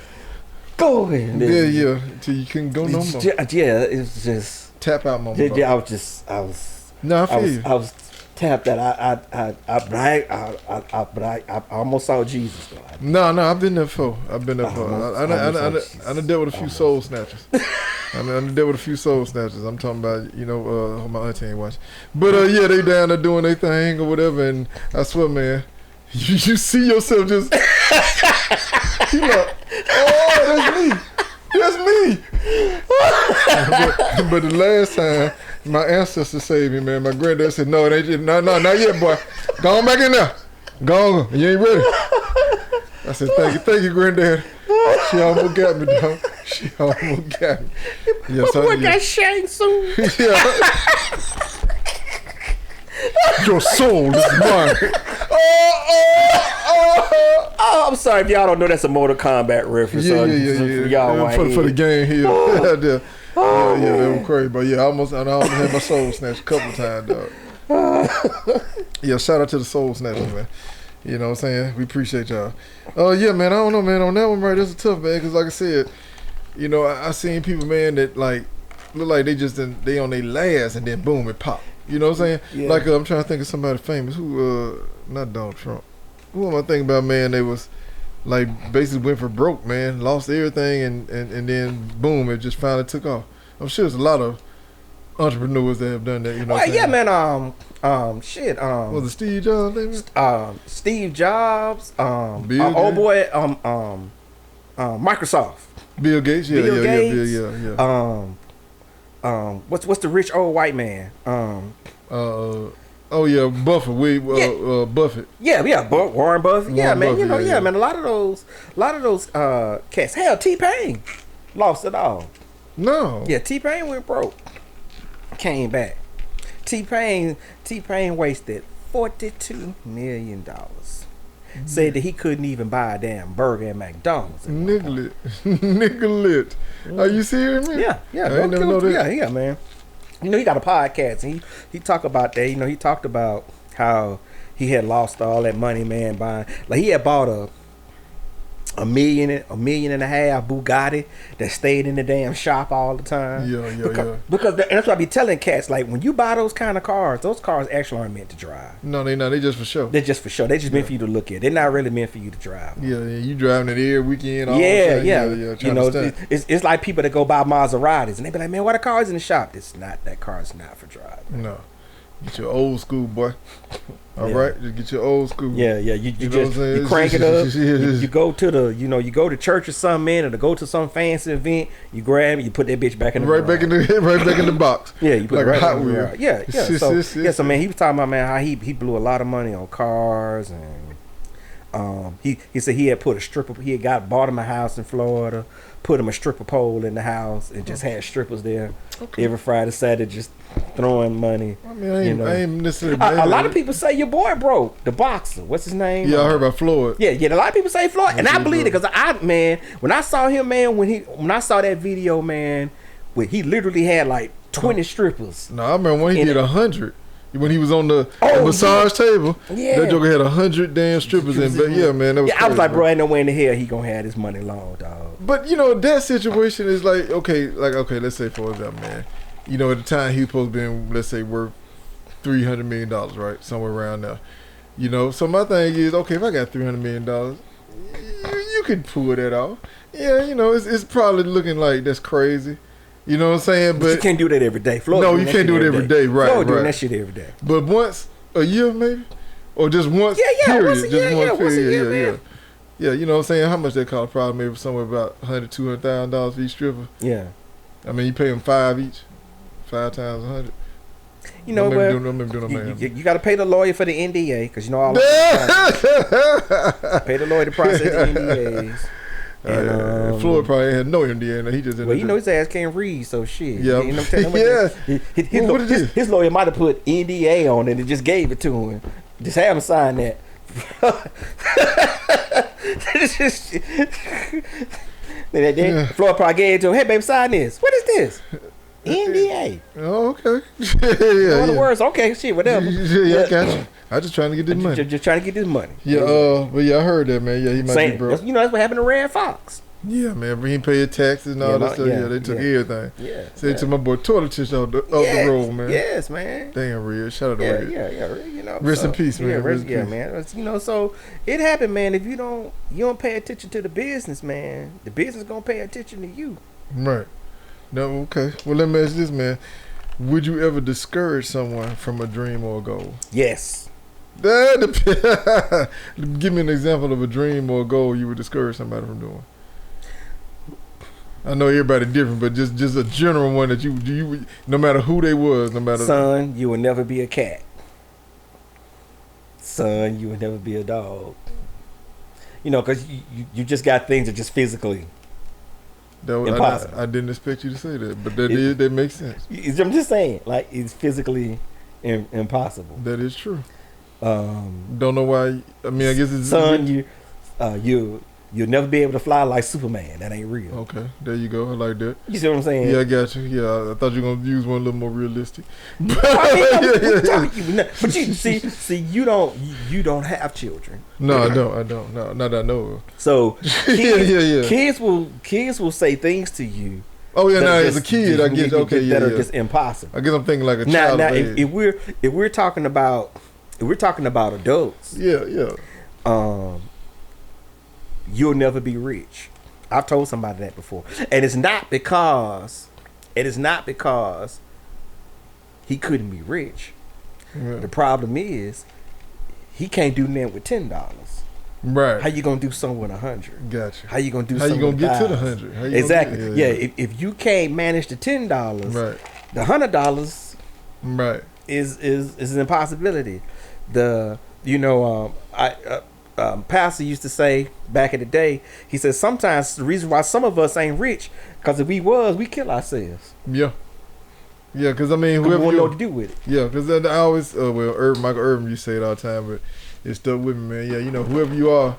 Go ahead. Till you couldn't go no more. Yeah, it was just tap out moment. Yeah, I was tapped out. I almost saw Jesus though. No, I've been there before. I done dealt with a few soul snatchers. I'm talking about, my auntie ain't watching. But they down there doing their thing or whatever, and I swear, man, you see yourself just you like, oh, that's me. But the last time my ancestor saved me, man. My granddad said, "No, they didn't. No, not yet, boy. Go on back in there. Go on. You ain't ready." I said, "Thank you, granddad." She almost got me, dog. She almost got me. Yeah, what that Shang Tsung? Your soul is mine. Oh, I'm sorry if y'all don't know that's a Mortal Kombat reference. Y'all for the game here. That was crazy. But I almost had my soul snatched a couple times, dog. Shout out to the soul snatchers, man. You know what I'm saying? We appreciate y'all. Man, I don't know, man. On that one, right, that's a tough, man. Because like I said, I seen people, man, that like look like they on their last and then boom, it pop. You know what I'm saying? Yeah. Like I'm trying to think of somebody famous who, not Donald Trump. Who am I thinking about, man? They was like basically went for broke, man, lost everything, and then boom, it just finally took off. I'm sure there's a lot of entrepreneurs that have done that. You know? Yeah, man. Was it Steve Jobs? Maybe? Steve Jobs. Bill old boy. Microsoft. Bill Gates. Yeah. What's the rich old white man? Buffett. Buffett. Warren Buffett. Yeah, man. Buffett, man. A lot of those cats. Hell, T-Pain lost it all. No. Yeah, T-Pain went broke. Came back. T-Pain wasted $42 million. Said that he couldn't even buy a damn burger at McDonald's. Nigga lit. Are you serious, man? Yeah. I never know that. Yeah, man. He got a podcast and he talked about that. He talked about how he had lost all that money, man, buying. Like he had bought $1.5 million Bugatti that stayed in the damn shop all the time. Because that's what I be telling cats. Like, when you buy those kind of cars, those cars actually aren't meant to drive. No, they not. They just for show. They're just for show. They just meant for you to look at. They're not really meant for you to drive. Yeah, you driving it every weekend. All yeah. You know, it's like people that go buy Maseratis and they be like, man, why the car's in the shop? That car's not for driving. No. Get your old school, boy. All right, just get your old school. Yeah. You crank it up. You go to you go to church or something, man, or to go to some fancy event. You grab it, you put that bitch back in the right back in the box. Yeah, you put like it right a Hot in Wheel. Yeah. So man, he was talking about, man, how he blew a lot of money on cars, and he said he had put a stripper. He had bought him a house in Florida, put him a stripper pole in the house, and just had strippers there every Friday, Saturday, just throwing money. I mean, I ain't necessarily. A lot of people say your boy broke, the boxer. What's his name? Yeah, I heard about Floyd. Yeah. A lot of people say Floyd, and I believe it because when I saw him, man, when I saw that video, man, where he literally had like 20 strippers. No, I remember when he did 100. When he was on the massage table, that joker had 100 damn strippers in. But yeah, man, that was crazy, I was like, bro, ain't no way in the hell he gonna have this money long, dog. But that situation is like, okay, let's say for example, man, at the time he was supposed to be, let's say, worth $300 million, right, somewhere around there. So my thing is, okay, if I got $300 million, you could pull that off. Yeah, it's probably looking like that's crazy. You know what I'm saying? But you can't do that every day. Floyd no, you can't do it every day. Right, Floyd doing that shit every day. But once a year, maybe, or just once. Yeah, once a year. Yeah, you know what I'm saying? How much that cost? Probably maybe somewhere about $100,000-$200,000 for each stripper. Yeah. I mean, you pay them 5 each, 5 times 100. You know what? You got to pay the lawyer for the NDA because all pay the lawyer to process the NDAs. And, Floyd probably had no NDA, and he just his ass can't read, so shit. Yeah, his lawyer might have put NDA on it and just gave it to him. Just have him sign that. Floyd probably gave it to him. Hey, baby, sign this. What is this? NDA. Oh, okay. In other words, okay, shit, whatever. Yeah, I got you. I just trying to get this money. Just trying to get this money. Yeah, but I heard that, man. Yeah, he might be broke. That's what happened to Rand Fox. Yeah, man. But he paid taxes and all that stuff. Yeah, they took everything. Yeah. They took my boy toilet tissue off the road, man. Yes, man. Damn, real. Shout out to Red. Yeah. Rest in peace, man. Man. So it happened, man. If you don't pay attention to the business, man, the business gonna pay attention to you. Right. No, okay. Well, let me ask this, man. Would you ever discourage someone from a dream or a goal? Yes. Give me an example of a dream or a goal you would discourage somebody from doing. I know everybody different, but just a general one that you no matter who they was, no matter. Son, you will never be a cat. Son, you will never be a dog. Because you just got things that just physically impossible. I didn't expect you to say that, but that makes sense. I'm just saying, like, it's physically impossible. That is true. Don't know why. I mean, I guess it's son. You'll never be able to fly like Superman. That ain't real. Okay, there you go. I like that. You see what I'm saying? Yeah, I got you. Yeah, I thought you were gonna use one a little more realistic. But you see, you don't have children. No, I don't. No, not that I know of. So kids will say things to you. Oh yeah, now as a kid, I get that are just impossible. I guess I'm thinking like a child. Now, if we're talking about adults, yeah. You'll never be rich. I've told somebody that before, and it's not because he couldn't be rich. Yeah. The problem is he can't do nothing with $10. Right. How you gonna do something with 100? Gotcha. How you gonna do? How something you gonna with get to the 100? Exactly. Yeah. If you can't manage the $10, right, the $100, right, is an impossibility. Pastor used to say back in the day, he said sometimes the reason why some of us ain't rich, because if we kill ourselves. Yeah, because I mean, whoever we know what to do with it. Yeah, because I always, Michael Irvin used to say it all the time, but it stuck with me, man. Yeah, whoever you are,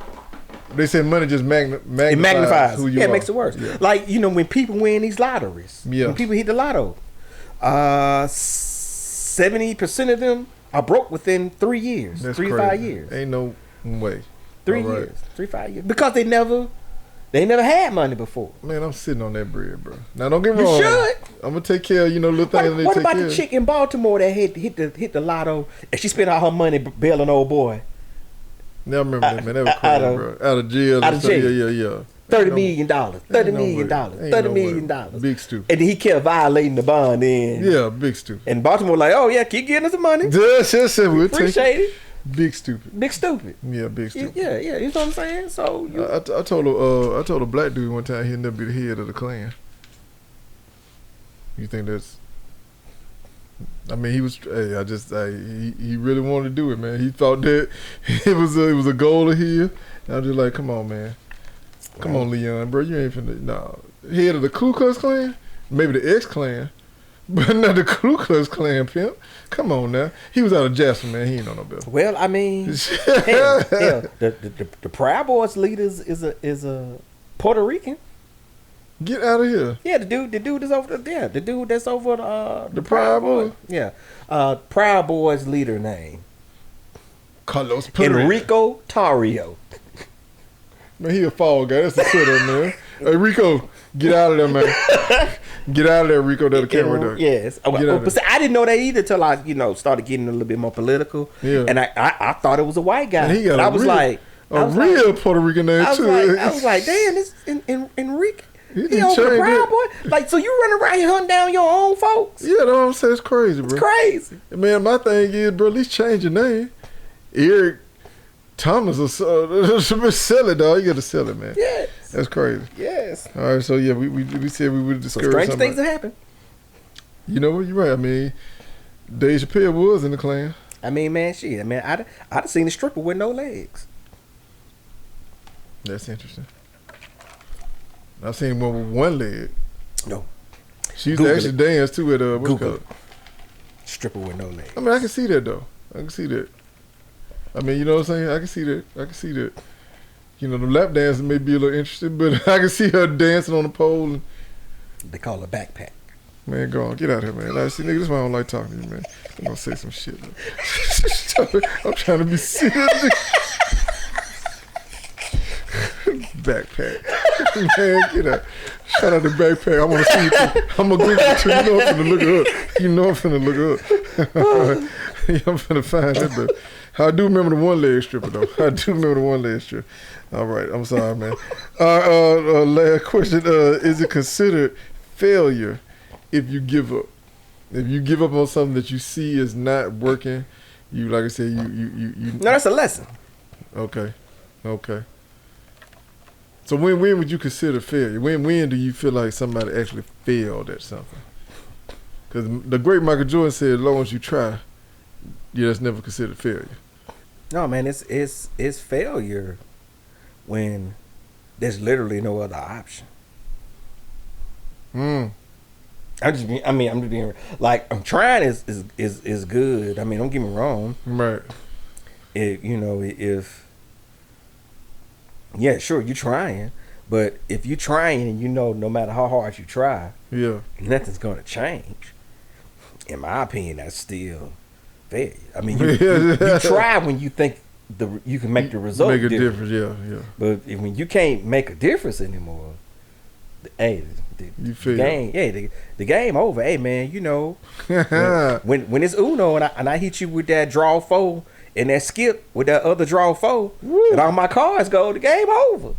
they say money just magnifies who you are. It makes it worse. Yeah. Like, when people win these lotteries, when people hit the lotto, 70% of them are broke within 3 years. That's 3 to 5 years. Ain't no way. 3 years. 3 to 5 years. Because they never They never had money before. Man, I'm sitting on that bread, bro. Now don't get me wrong. You should. I'm gonna take care of little things. What about the chick in Baltimore that hit the lotto and she spent all her money bailing old boy? Yeah, I remember that, man. That was crazy, bro. Out of jail. Out of jail. Yeah. $30 million. $30 million. Big stupid. And then he kept violating the bond then. Yeah, big stupid. And Baltimore like, oh yeah, keep getting us the money. Yes, we'll appreciate it. Big stupid. Big stupid. Yeah, big stupid. Yeah. You know what I'm saying? So I told a black dude one time he'd never be the head of the Klan. You think that's? I mean, he was. Hey, he really wanted to do it, man. He thought that it was a goal of his. And I'm just like, come on, man. Come on, Leon, bro. You ain't finna. No, head of the Ku Klux Klan, maybe the X Klan, but not the Ku Klux Klan, pimp. Come on now. He was out of Jasper, man. He ain't know no better. Well, I mean, hell, the Proud Boys leader is a Puerto Rican. Get out of here. Yeah, the dude is over there. The dude that's over the Proud Boys. Yeah, Proud Boys leader name Carlos Perez. Enrico Tarrio. Man, he a fall guy. That's the setup, man. Hey, Rico, get out of there, man. Get out of there, Rico. That camera there. Yes. But see, I didn't know that either till I, started getting a little bit more political. Yeah. And I thought it was a white guy. And he got a real Puerto Rican name, too. I was like, damn, this Enrique. He over the Proud Boy. Like, so you running around here hunting down your own folks? Yeah, that's what I'm saying. It's crazy, bro. It's crazy. Man, my thing is, bro, at least change your name. Eric Thomas or sell it, dog. You got to sell it, man. Yes. That's crazy. Yes. All right, so yeah, we said we would discourage strange things that happen. You know what? You're right. I mean, Dave Chappelle was in the Klan. I mean, man, shit. I mean, I'd have seen a stripper with no legs. That's interesting. I've seen one with one leg. No. She used to actually dance too at what's it called? Stripper with no legs. I mean, I can see that though. I can see that. I mean, you know what I'm saying? I can see that. The lap dancing may be a little interesting, but I can see her dancing on the pole. And they call her backpack. Man, go on. Get out of here, man. Like, see, nigga, this is why I don't like talking to you, man. I'm going to say some shit. I'm trying to be serious. Backpack. Man, get out. Shout out to Backpack. I want to see you too. I'm going to Google it too. You know I'm finna look her up. I'm finna find it, but I do remember the one leg stripper, though. All right. I'm sorry, man. Last question. Is it considered failure if you give up? If you give up on something that you see is not working, like I said, you. No, that's a lesson. Okay. So when would you consider failure? When do you feel like somebody actually failed at something? Because the great Michael Jordan said, as long as you try, that's never considered failure. No, man, it's failure when there's literally no other option. I'm just being like, I'm trying is good. I mean, don't get me wrong. Right. Yeah, sure, you're trying, but if you're trying and no matter how hard you try, nothing's gonna change. In my opinion, that's still failure. I mean, you try when you think you can make the result make a difference. Yeah. But when you can't make a difference anymore, the game over. Hey, man, when it's Uno and I hit you with that draw 4 and that skip with that other draw 4, and all my cards go, the game over.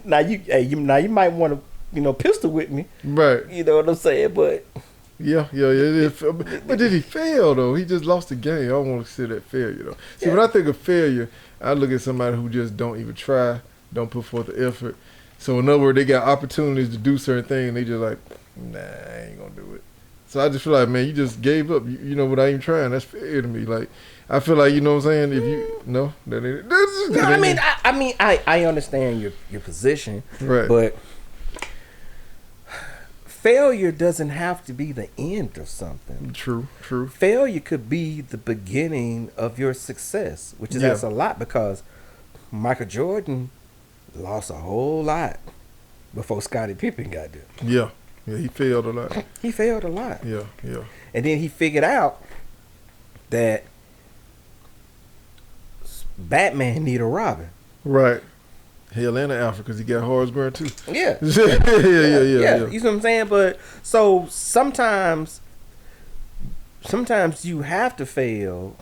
Now you might want to pistol with me, right? You know what I'm saying, but. Yeah. But did he fail though? He just lost the game. I don't want to consider that failure though. See, when I think of failure, I look at somebody who just don't even try, don't put forth the effort. So in other words, they got opportunities to do certain things, and they just like, nah, I ain't gonna do it. So I just feel like, man, you just gave up. Without even trying. That's fair to me. Like, I feel like, you know what I'm saying? If you that ain't. No, I understand your position, right? But failure doesn't have to be the end of something. True. Failure could be the beginning of your success, which is that's a lot, because Michael Jordan lost a whole lot before Scottie Pippen got there. Yeah, he failed a lot. Yeah. And then he figured out that Batman need a Robin. Right. Hell, and an alpha because he got Horace Grant too. Yeah. Yeah. You know what I'm saying? But so sometimes you have to fail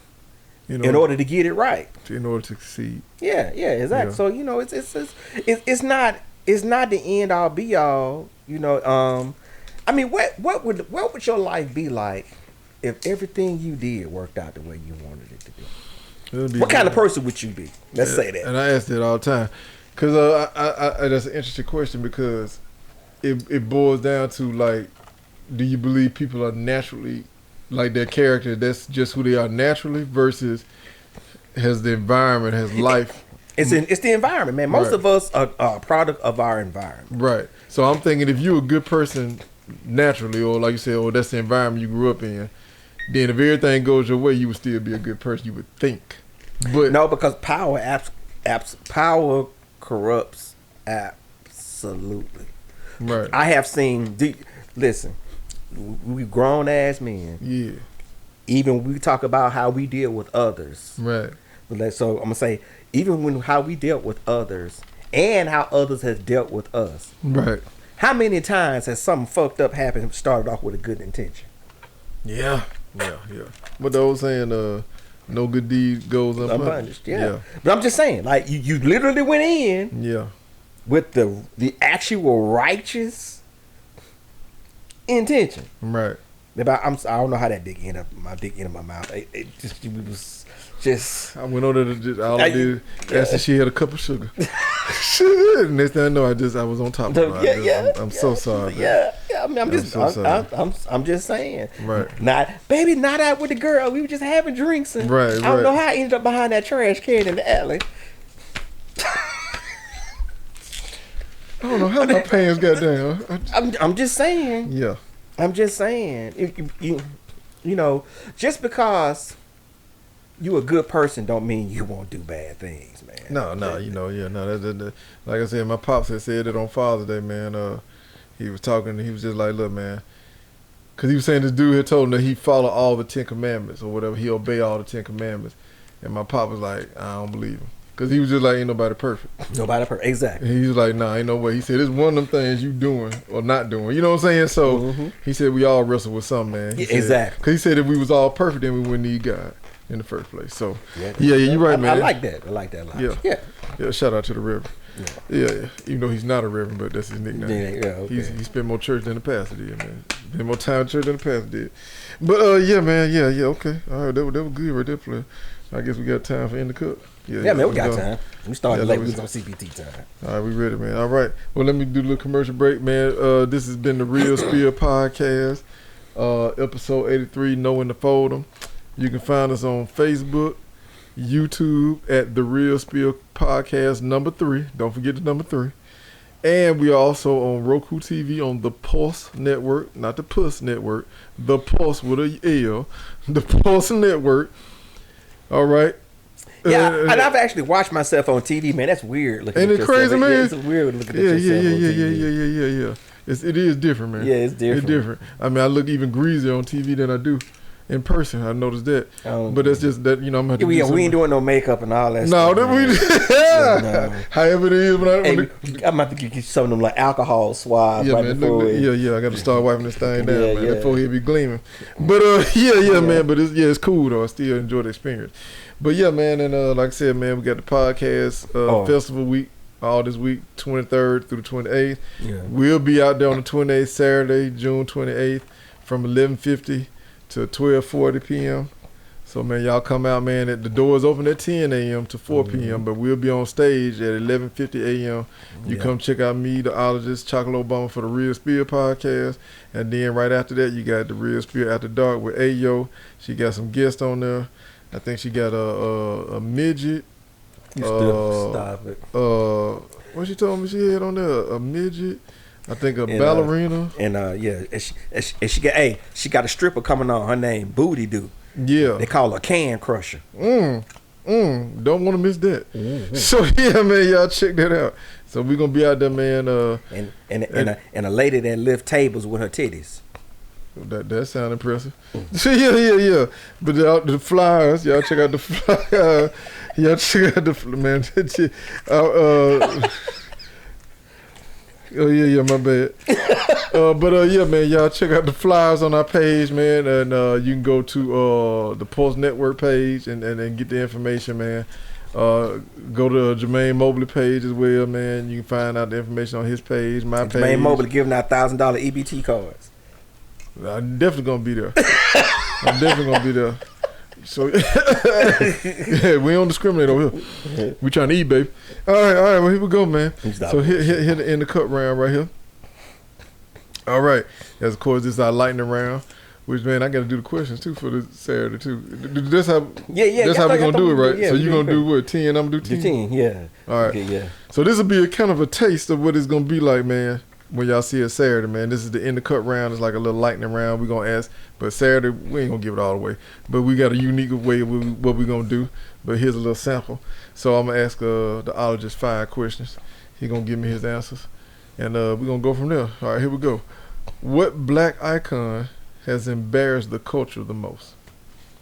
in order to get it right. In order to succeed. Yeah, exactly. Yeah. So you know, it's not the end all be all. You know, I mean, what would your life be like if everything you did worked out the way you wanted it to be? What kind of person would you be? Let's say that. And I ask that all the time, because I that's an interesting question because it boils down to like, do you believe people are naturally like their character? That's just who they are naturally versus has the environment, has life. It's the environment, man. Most of us are a product of our environment. Right. So I'm thinking if you're a good person naturally, or like you said, or that's the environment you grew up in, then if everything goes your way, you would still be a good person. You would think. But no, because power corrupts absolutely. Right. I have seen. Listen, we grown ass men. Yeah. Even we talk about how we deal with others. Right. So I'm gonna say, even when how we dealt with others and how others has dealt with us. Right. How many times has something fucked up happened and started off with a good intention? Yeah. But the old saying, no good deed goes unpunished. Yeah. But I'm just saying, like you literally went in. Yeah. With the actual righteous intention. Right. I don't know how that dick ended up my mouth. It was just. I went over there. All I did asked if she had a cup of sugar. Next thing I know, I was on top of her. I'm so sorry. Yeah. I mean, I'm just saying. Right. Not out with the girl. We were just having drinks and right. I don't know how I ended up behind that trash can in the alley. I don't know how my pants got down. I'm just saying. Yeah. I'm just saying. You know, just because you a good person don't mean you won't do bad things, man. No. Like I said, my pops had said it on Father's Day, man. He was talking. He was just like, look, man. Because he was saying this dude had told him that he follow all the 10 Commandments or whatever. He obey all the 10 Commandments. And my pop was like, I don't believe him. Because he was just like, ain't nobody perfect. Nobody perfect, exactly. And he was like, nah, ain't no way. He said, it's one of them things you doing or not doing. You know what I'm saying? So he said, we all wrestle with something, man. Exactly. Because he said, if we was all perfect, then we wouldn't need God in the first place. So, yeah, you're right, man. I like that. I like that a lot. Yeah, shout out to the Reverend. Yeah. Even though he's not a Reverend, but that's his nickname. Yeah, okay. He spent more church than the pastor did, man. Spent more time in church than the pastor did. But, yeah, man. Yeah, okay. All right, that was good right there, player. I guess we got time for In the Cup. Yeah, man, we got time. We started late. We was on CPT time. All right, we ready, man. All right. Well, let me do a little commercial break, man. This has been the Real Spill Podcast, episode 83, Knowing the Fold'em. You can find us on Facebook, YouTube at the Real Spill Podcast #3. Don't forget the #3. And we are also on Roku TV on the Pulse Network, not the Puss Network, the Pulse with a L, the Pulse Network. All right. Yeah, and I've actually watched myself on TV, man. That's weird looking. Ain't it crazy, man? Yeah, it's weird looking at yourself on TV. Yeah. It is different, man. Yeah, it's different. It's different. I mean, I look even greasier on TV than I do in person. I noticed that. But that's just that, I'm going to have to do something. We ain't doing no makeup and all that stuff. No. However it is. I'm about to get you some of them like alcohol swabs right before. I got to start wiping this thing down, man. That forehead be gleaming. But, man. But it's cool, though. I still enjoy the experience. But, yeah, man. And like I said, man, we got the podcast festival week. All this week, 23rd through the 28th. Yeah. We'll be out there on the 28th, Saturday, June 28th, from 11:50 to 12:40 p.m. So, man, y'all come out, man. The doors open at 10 a.m. to 4 p.m., but we'll be on stage at 11:50 a.m. You come check out me, the ologist, Chocolate Obama for the Real Spill Podcast. And then right after that, you got the Real Spill After Dark with Ayo. She got some guests on there. I think she got a midget. Stop it. What she told me she had on there? A midget. I think a ballerina. She got a stripper coming on. Her name Booty Doo. Yeah. They call her Can Crusher. Don't want to miss that. So yeah, man, y'all check that out. So we're gonna be out there, man. And a lady that lift tables with her titties. That sound impressive. Yeah. But the flyers, y'all check out the flyers. Y'all check out the man. Oh yeah, my bad. Yeah, man, y'all check out the flyers on our page, man, and you can go to the Pulse Network page and get the information, man. Go to Jermaine Mobley page as well, man. You can find out the information on his page, my page. Jermaine Mobley giving out $1,000 EBT cards. I'm definitely gonna be there. So yeah, we don't discriminate over here. We trying to eat, baby. All right. Well, here we go, man. So here the end the cut round right here. All right. As of course, this is our lightning round. Which, man, I got to do the questions too for the Saturday too. That's how. That's how we gonna do it, right? Yeah, so you gonna do what? 10. I'm gonna do 10. 10. Yeah. All right. Okay, yeah. So this will be a kind of a taste of what it's gonna be like, man. When y'all see it Saturday, man. This is the end of cut round. It's like a little lightning round. We're going to ask. But Saturday, we ain't going to give it all away. But we got a unique way of what we're going to do. But here's a little sample. So I'm going to ask the ologist 5 questions. He's going to give me his answers. And we're going to go from there. All right, here we go. What black icon has embarrassed the culture the most?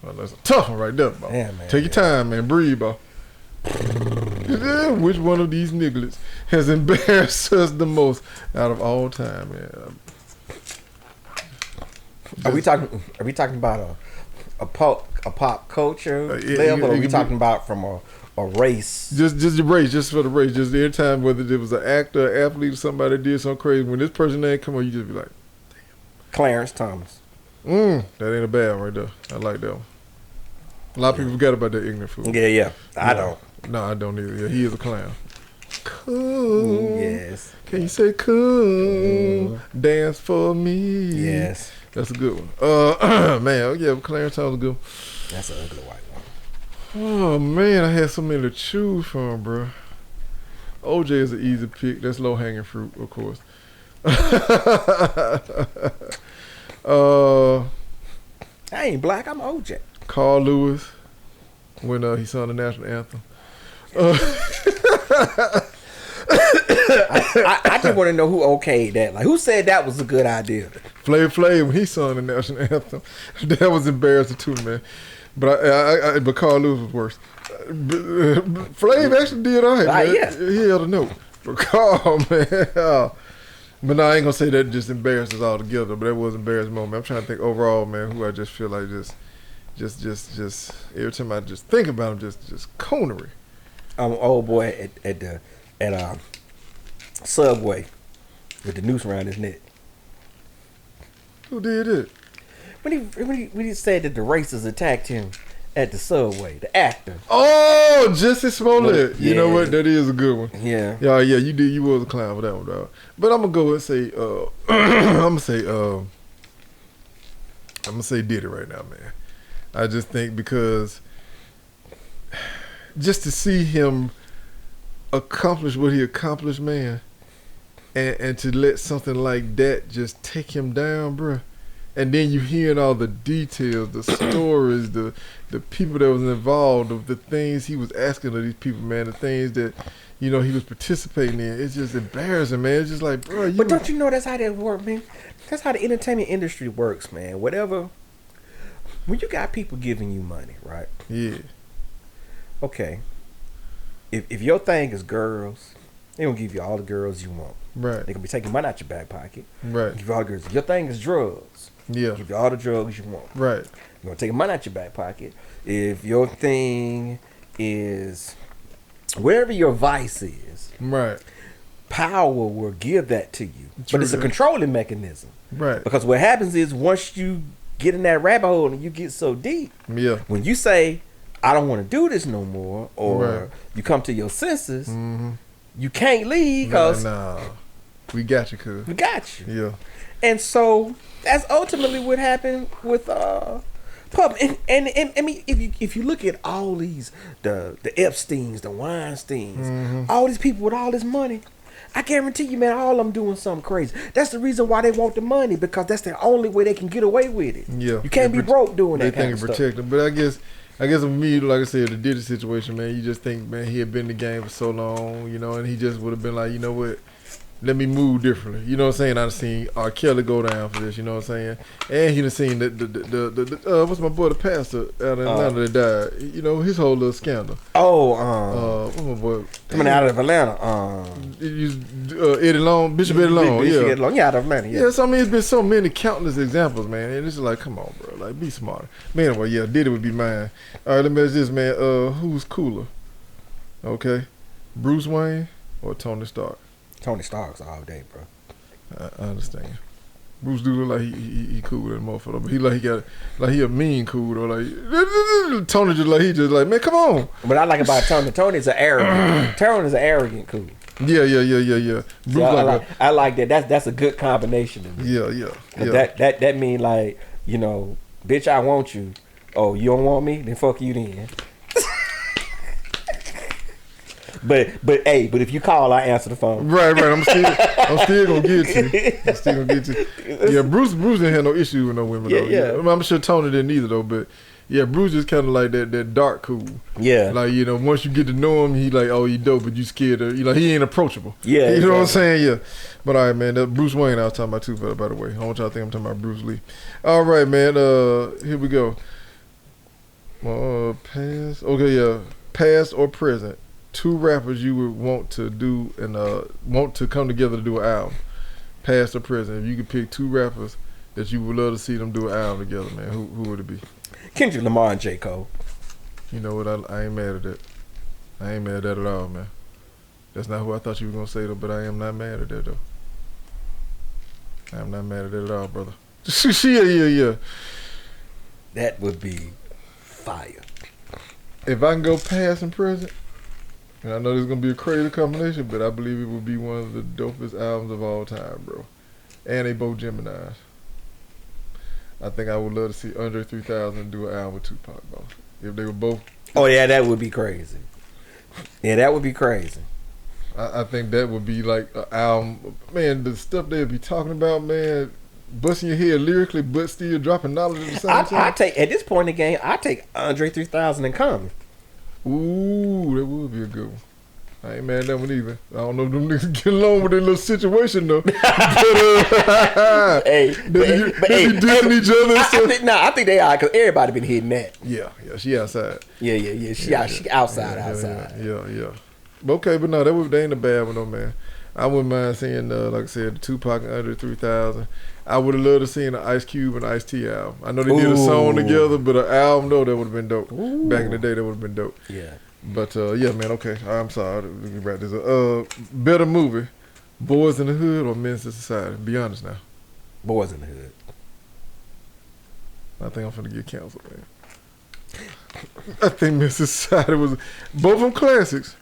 Well, that's a tough one right there, bro. Yeah, man. Take your time, man. Breathe, bro. Which one of these niggas has embarrassed us the most out of all time, man? Are we talking about a pop culture level, or are we talking about from a race? Just the race, just for the race. Just every time, whether it was an actor, athlete, or somebody that did something crazy, when this person name come on, you just be like, damn. Clarence Thomas. That ain't a bad one right there. I like that one. A lot of people forgot about that ignorant fool. Yeah. I don't. No, I don't either. Yeah, he is a clown. Cool. Yes. Can you say cool? Dance for me. Yes. That's a good one. Man, yeah, Clarence Thomas is good. That's an ugly white one. Oh, man, I had so many to choose from, bro. OJ is an easy pick. That's low-hanging fruit, of course. I ain't black. I'm OJ. Carl Lewis, when he sung the national anthem. I just want to know who okayed that. Like, who said that was a good idea? Flav Flav, when he sung the national anthem, that was embarrassing too, man. But but Carl Lewis was worse. Flav actually did all right, man. Yeah. He held a note. But Carl, man. But no, I ain't gonna say that just embarrassed us all together. But that was an embarrassing moment. I'm trying to think overall, man, who I just feel like just every time I just think about him, just coonery. Old boy at Subway with the noose around his neck. Who did it? When he said that the racists attacked him at the Subway, the actor. Oh, Jussie Smollett. You know what? That is a good one. Yeah. Yeah. You did. You was a clown for that one, dog. But I'm gonna go and say, I'm gonna say Diddy right now, man. I just think because just to see him accomplish what he accomplished, man, and to let something like that just take him down, bruh. And then you hearing all the details, the stories, the people that was involved, of the things he was asking of these people, man, the things that, he was participating in. It's just embarrassing, man. It's just like, bro. But don't you know that's how that works, man? That's how the entertainment industry works, man. Whatever. When you got people giving you money, right? Yeah. Okay. If your thing is girls, they gonna give you all the girls you want. Right. They gonna be taking money out your back pocket. Right. Give you all the girls. If your thing is drugs. Yeah. Give you all the drugs you want. Right. You're gonna take money out your back pocket. If your thing is wherever your vice is, right, power will give that to you. True. But it's a controlling mechanism. Right. Because what happens is once you get in that rabbit hole and you get so deep, yeah, when you say, I don't want to do this no more, or you come to your senses, you can't leave because we got you, cuz. We got you. Yeah. And so that's ultimately what happened with Puff. And I mean, if you look at all these, the Epsteins, the Weinsteins, all these people with all this money, I guarantee you, man, all of them doing something crazy. That's the reason why they want the money, because that's the only way they can get away with it. Yeah. You can't be broke doing that kind of stuff. They think protect them. But I guess with me, like I said, the Diddy situation, man, you just think, man, he had been in the game for so long, and he just would have been like, you know what, let me move differently. You know what I'm saying? I've seen R. Kelly go down for this. You know what I'm saying? And he done seen the what's my boy, the pastor out of Atlanta that died. You know, his whole little scandal. What's my boy? Coming out of Atlanta. Eddie Long, Bishop Eddie Long. Eddie Long, out of Atlanta. Yeah, so I mean, it's been so many countless examples, man. And it's just like, come on, bro. Like, be smart. Man, anyway, yeah, Diddy would be mine. All right, let me ask this, man. Who's cooler? Okay. Bruce Wayne or Tony Stark? Tony Stark's all day, bro. I understand. Bruce do look like he cool with that motherfucker, but he a mean cool though. Like Tony just like man, come on. What I like about Tony's an arrogant. Tony's an arrogant cool. Yeah. Bruce so I like that. That's a good combination of me. Yeah. That mean like, you know, bitch, I want you. Oh, you don't want me? Then fuck you then. But if you call, I answer the phone. Right. I'm still gonna get you. Yeah, Bruce didn't have no issue with no women though. Yeah. I'm sure Tony didn't either though. But yeah, Bruce is kind of like that dark cool. Yeah. Like, you know, once you get to know him, he like, oh, he dope, but you scared of, you know, he ain't approachable. Yeah. You know what I'm saying? Yeah. But all right, man. That Bruce Wayne I was talking about too. By the way, I want y'all to think I'm talking about Bruce Lee. All right, man. Here we go. Past. Okay, yeah. Past or present. 2 rappers you would want to do and want to come together to do an album, past or present. If you could pick 2 rappers that you would love to see them do an album together, man, who would it be? Kendrick Lamar and J. Cole. You know what? I ain't mad at that. I ain't mad at that at all, man. That's not who I thought you were gonna say though, but I am not mad at that though. I am not mad at that at all, brother. Yeah. That would be fire. If I can go past and present. And I know this is going to be a crazy combination, but I believe it will be one of the dopest albums of all time, bro. And they both Geminis. I think I would love to see Andre 3000 do an album with Tupac, bro. If they were both. Oh, yeah, that would be crazy. Yeah, that would be crazy. I think that would be like an album. Man, the stuff they'd be talking about, man, busting your head lyrically, but still dropping knowledge at the same time. At this point in the game, I take Andre 3000 and Common. Ooh, that would be a good one. I ain't mad at that one either. I don't know if them niggas get along with their little situation though. But they be dissing each other. I think they are, because everybody been hitting that. Yeah, she outside. Yeah. She outside. Yeah. Okay, but no, they ain't a bad one though, man. I wouldn't mind seeing, like I said, the Tupac and Andre 3000. I would have loved to see an Ice Cube and Ice T album. I know they did a song together, but an album though, that would have been dope. Ooh. Back in the day, that would have been dope. Yeah. But yeah, man. Okay, I'm sorry. We can wrap this up. Better movie, Boys in the Hood or Menace to Society? Be honest now. Boys in the Hood. I think I'm finna get canceled, man. I think Menace to Society was both of them classics.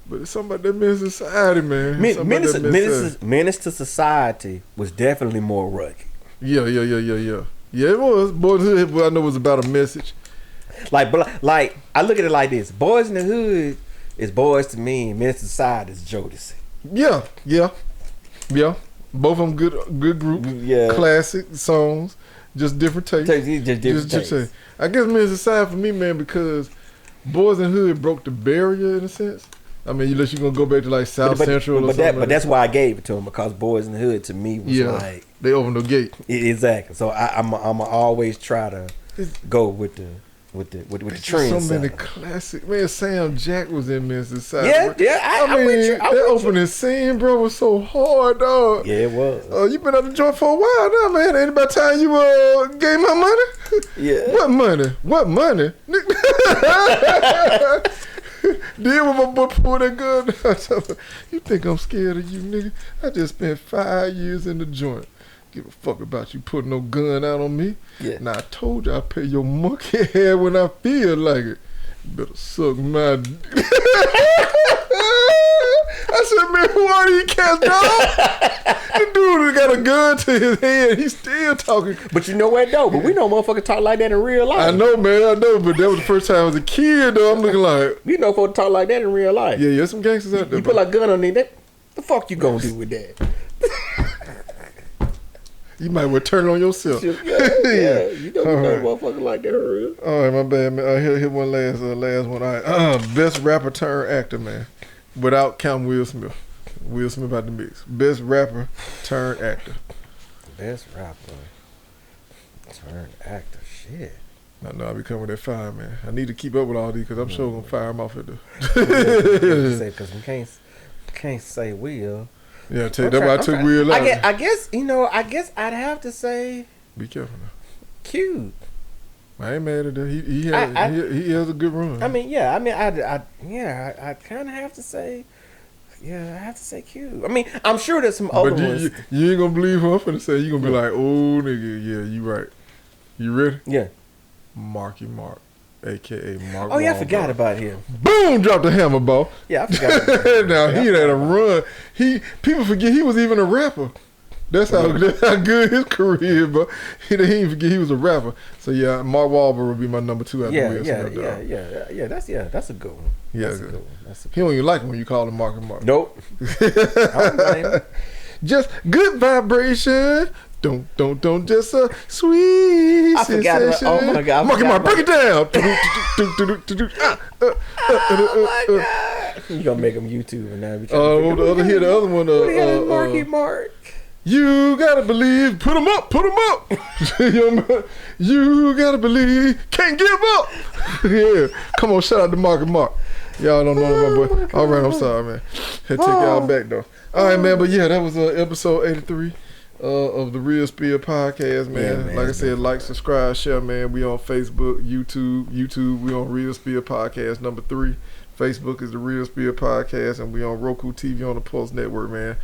But it's something about that Menace to Society, man. Menace to Society was definitely more rugged. Yeah. Yeah, it was. Boys in the Hood, I know it was about a message. Like I look at it like this: Boys in the Hood is Boys to me, and Menace to Society is Jodeci. Yeah. Both of them good group. Yeah. Classic songs, just different tastes. Just different tastes. I guess Menace to Society for me, man, because Boys in the Hood broke the barrier in a sense. I mean, unless you're gonna go back to like South Central or something. But that's why I gave it to him, because Boys in the Hood to me was like they opened the gate. Exactly. So I'm always try to go with the trend. So many classic, man. Sam Jack was in Menace to Society. Yeah. I mean, that opening scene, bro, was so hard, dog. Yeah, it was. You been out the joint for a while now, man. Ain't about time you gave my money. Yeah. What money? Then when my boy pulled that gun, you think I'm scared of you, nigga? I just spent 5 years in the joint. Give a fuck about you putting no gun out on me. Yeah. Now I told you I pay your monkey hair when I feel like it. You better suck my dick. I said, man, who are these cats, dog? The dude got a gun to his head. He's still talking. But you know what, though? But we know motherfuckers talk like that in real life. I know, man. I know. But that was the first time I was a kid, though. I'm looking like... You know folks talk like that in real life. Yeah, some gangsters out there. You put like a gun on there. The fuck you gonna do with that? You might well turn it on yourself. Yeah. You know, motherfucker like that for real. All right, my bad, man. Hit one last one. All right. Best rapper turned actor, man. Without counting Will Smith. Will Smith out the mix. Best rapper turned actor. Best rapper turned actor. Shit. No, I be coming at 5, man. I need to keep up with all these because I'm sure gonna fire him off at the. Because we can't say Will. Yeah, that's why I took Will out. I guess I'd have to say. Be careful now. Cute. I ain't mad at that. He has a good run. I kind of have to say. Yeah, I have to say Q. I mean, I'm sure there's some other ones. You ain't gonna believe what I'm finna say. You gonna be like, oh nigga, yeah, you right. You ready? Yeah. Marky Mark, a.k.a. Mark. Oh, yeah, I forgot about him. Boom! Dropped the hammer ball. Yeah, I forgot about him. Now, he had a run. People forget he was even a rapper. That's how good his career is, but he didn't forget he was a rapper. So, yeah, Mark Wahlberg would be my number 2 after Will Smith. Yeah, that's a good one. Yeah, that's a good one. He don't even like it when you call him Marky Mark. Nope. I don't blame him. Just good vibration. Don't just a sweet I forgot sensation. about, oh my God. Marky Mark, break it down. Oh my God. You gonna make him YouTube and now. The other one. Marky Mark. You gotta believe. Put him up. You gotta believe. Can't give up. Yeah. Come on, shout out to Marky Mark. Y'all don't know my boy. All right, I'm sorry, man. Had to take y'all back though. All right, man. But yeah, that was episode 83 of the Real Spill Podcast, man. Yeah, man. Like I said, like, subscribe, share, man. We on Facebook, YouTube. We on Real Spill Podcast number 3. Facebook is the Real Spill Podcast, and we on Roku TV on the Pulse Network, man.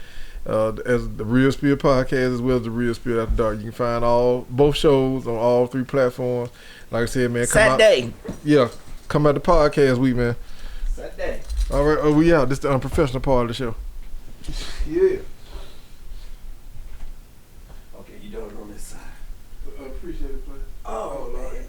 As the Real Spill Podcast as well as the Real Spill After Dark. You can find both shows on all 3 platforms. Like I said, man, come out the podcast week, man. Saturday. All right, we out. This is the unprofessional part of the show. Yeah. Okay, you do it on this side. Appreciate it, player. Oh.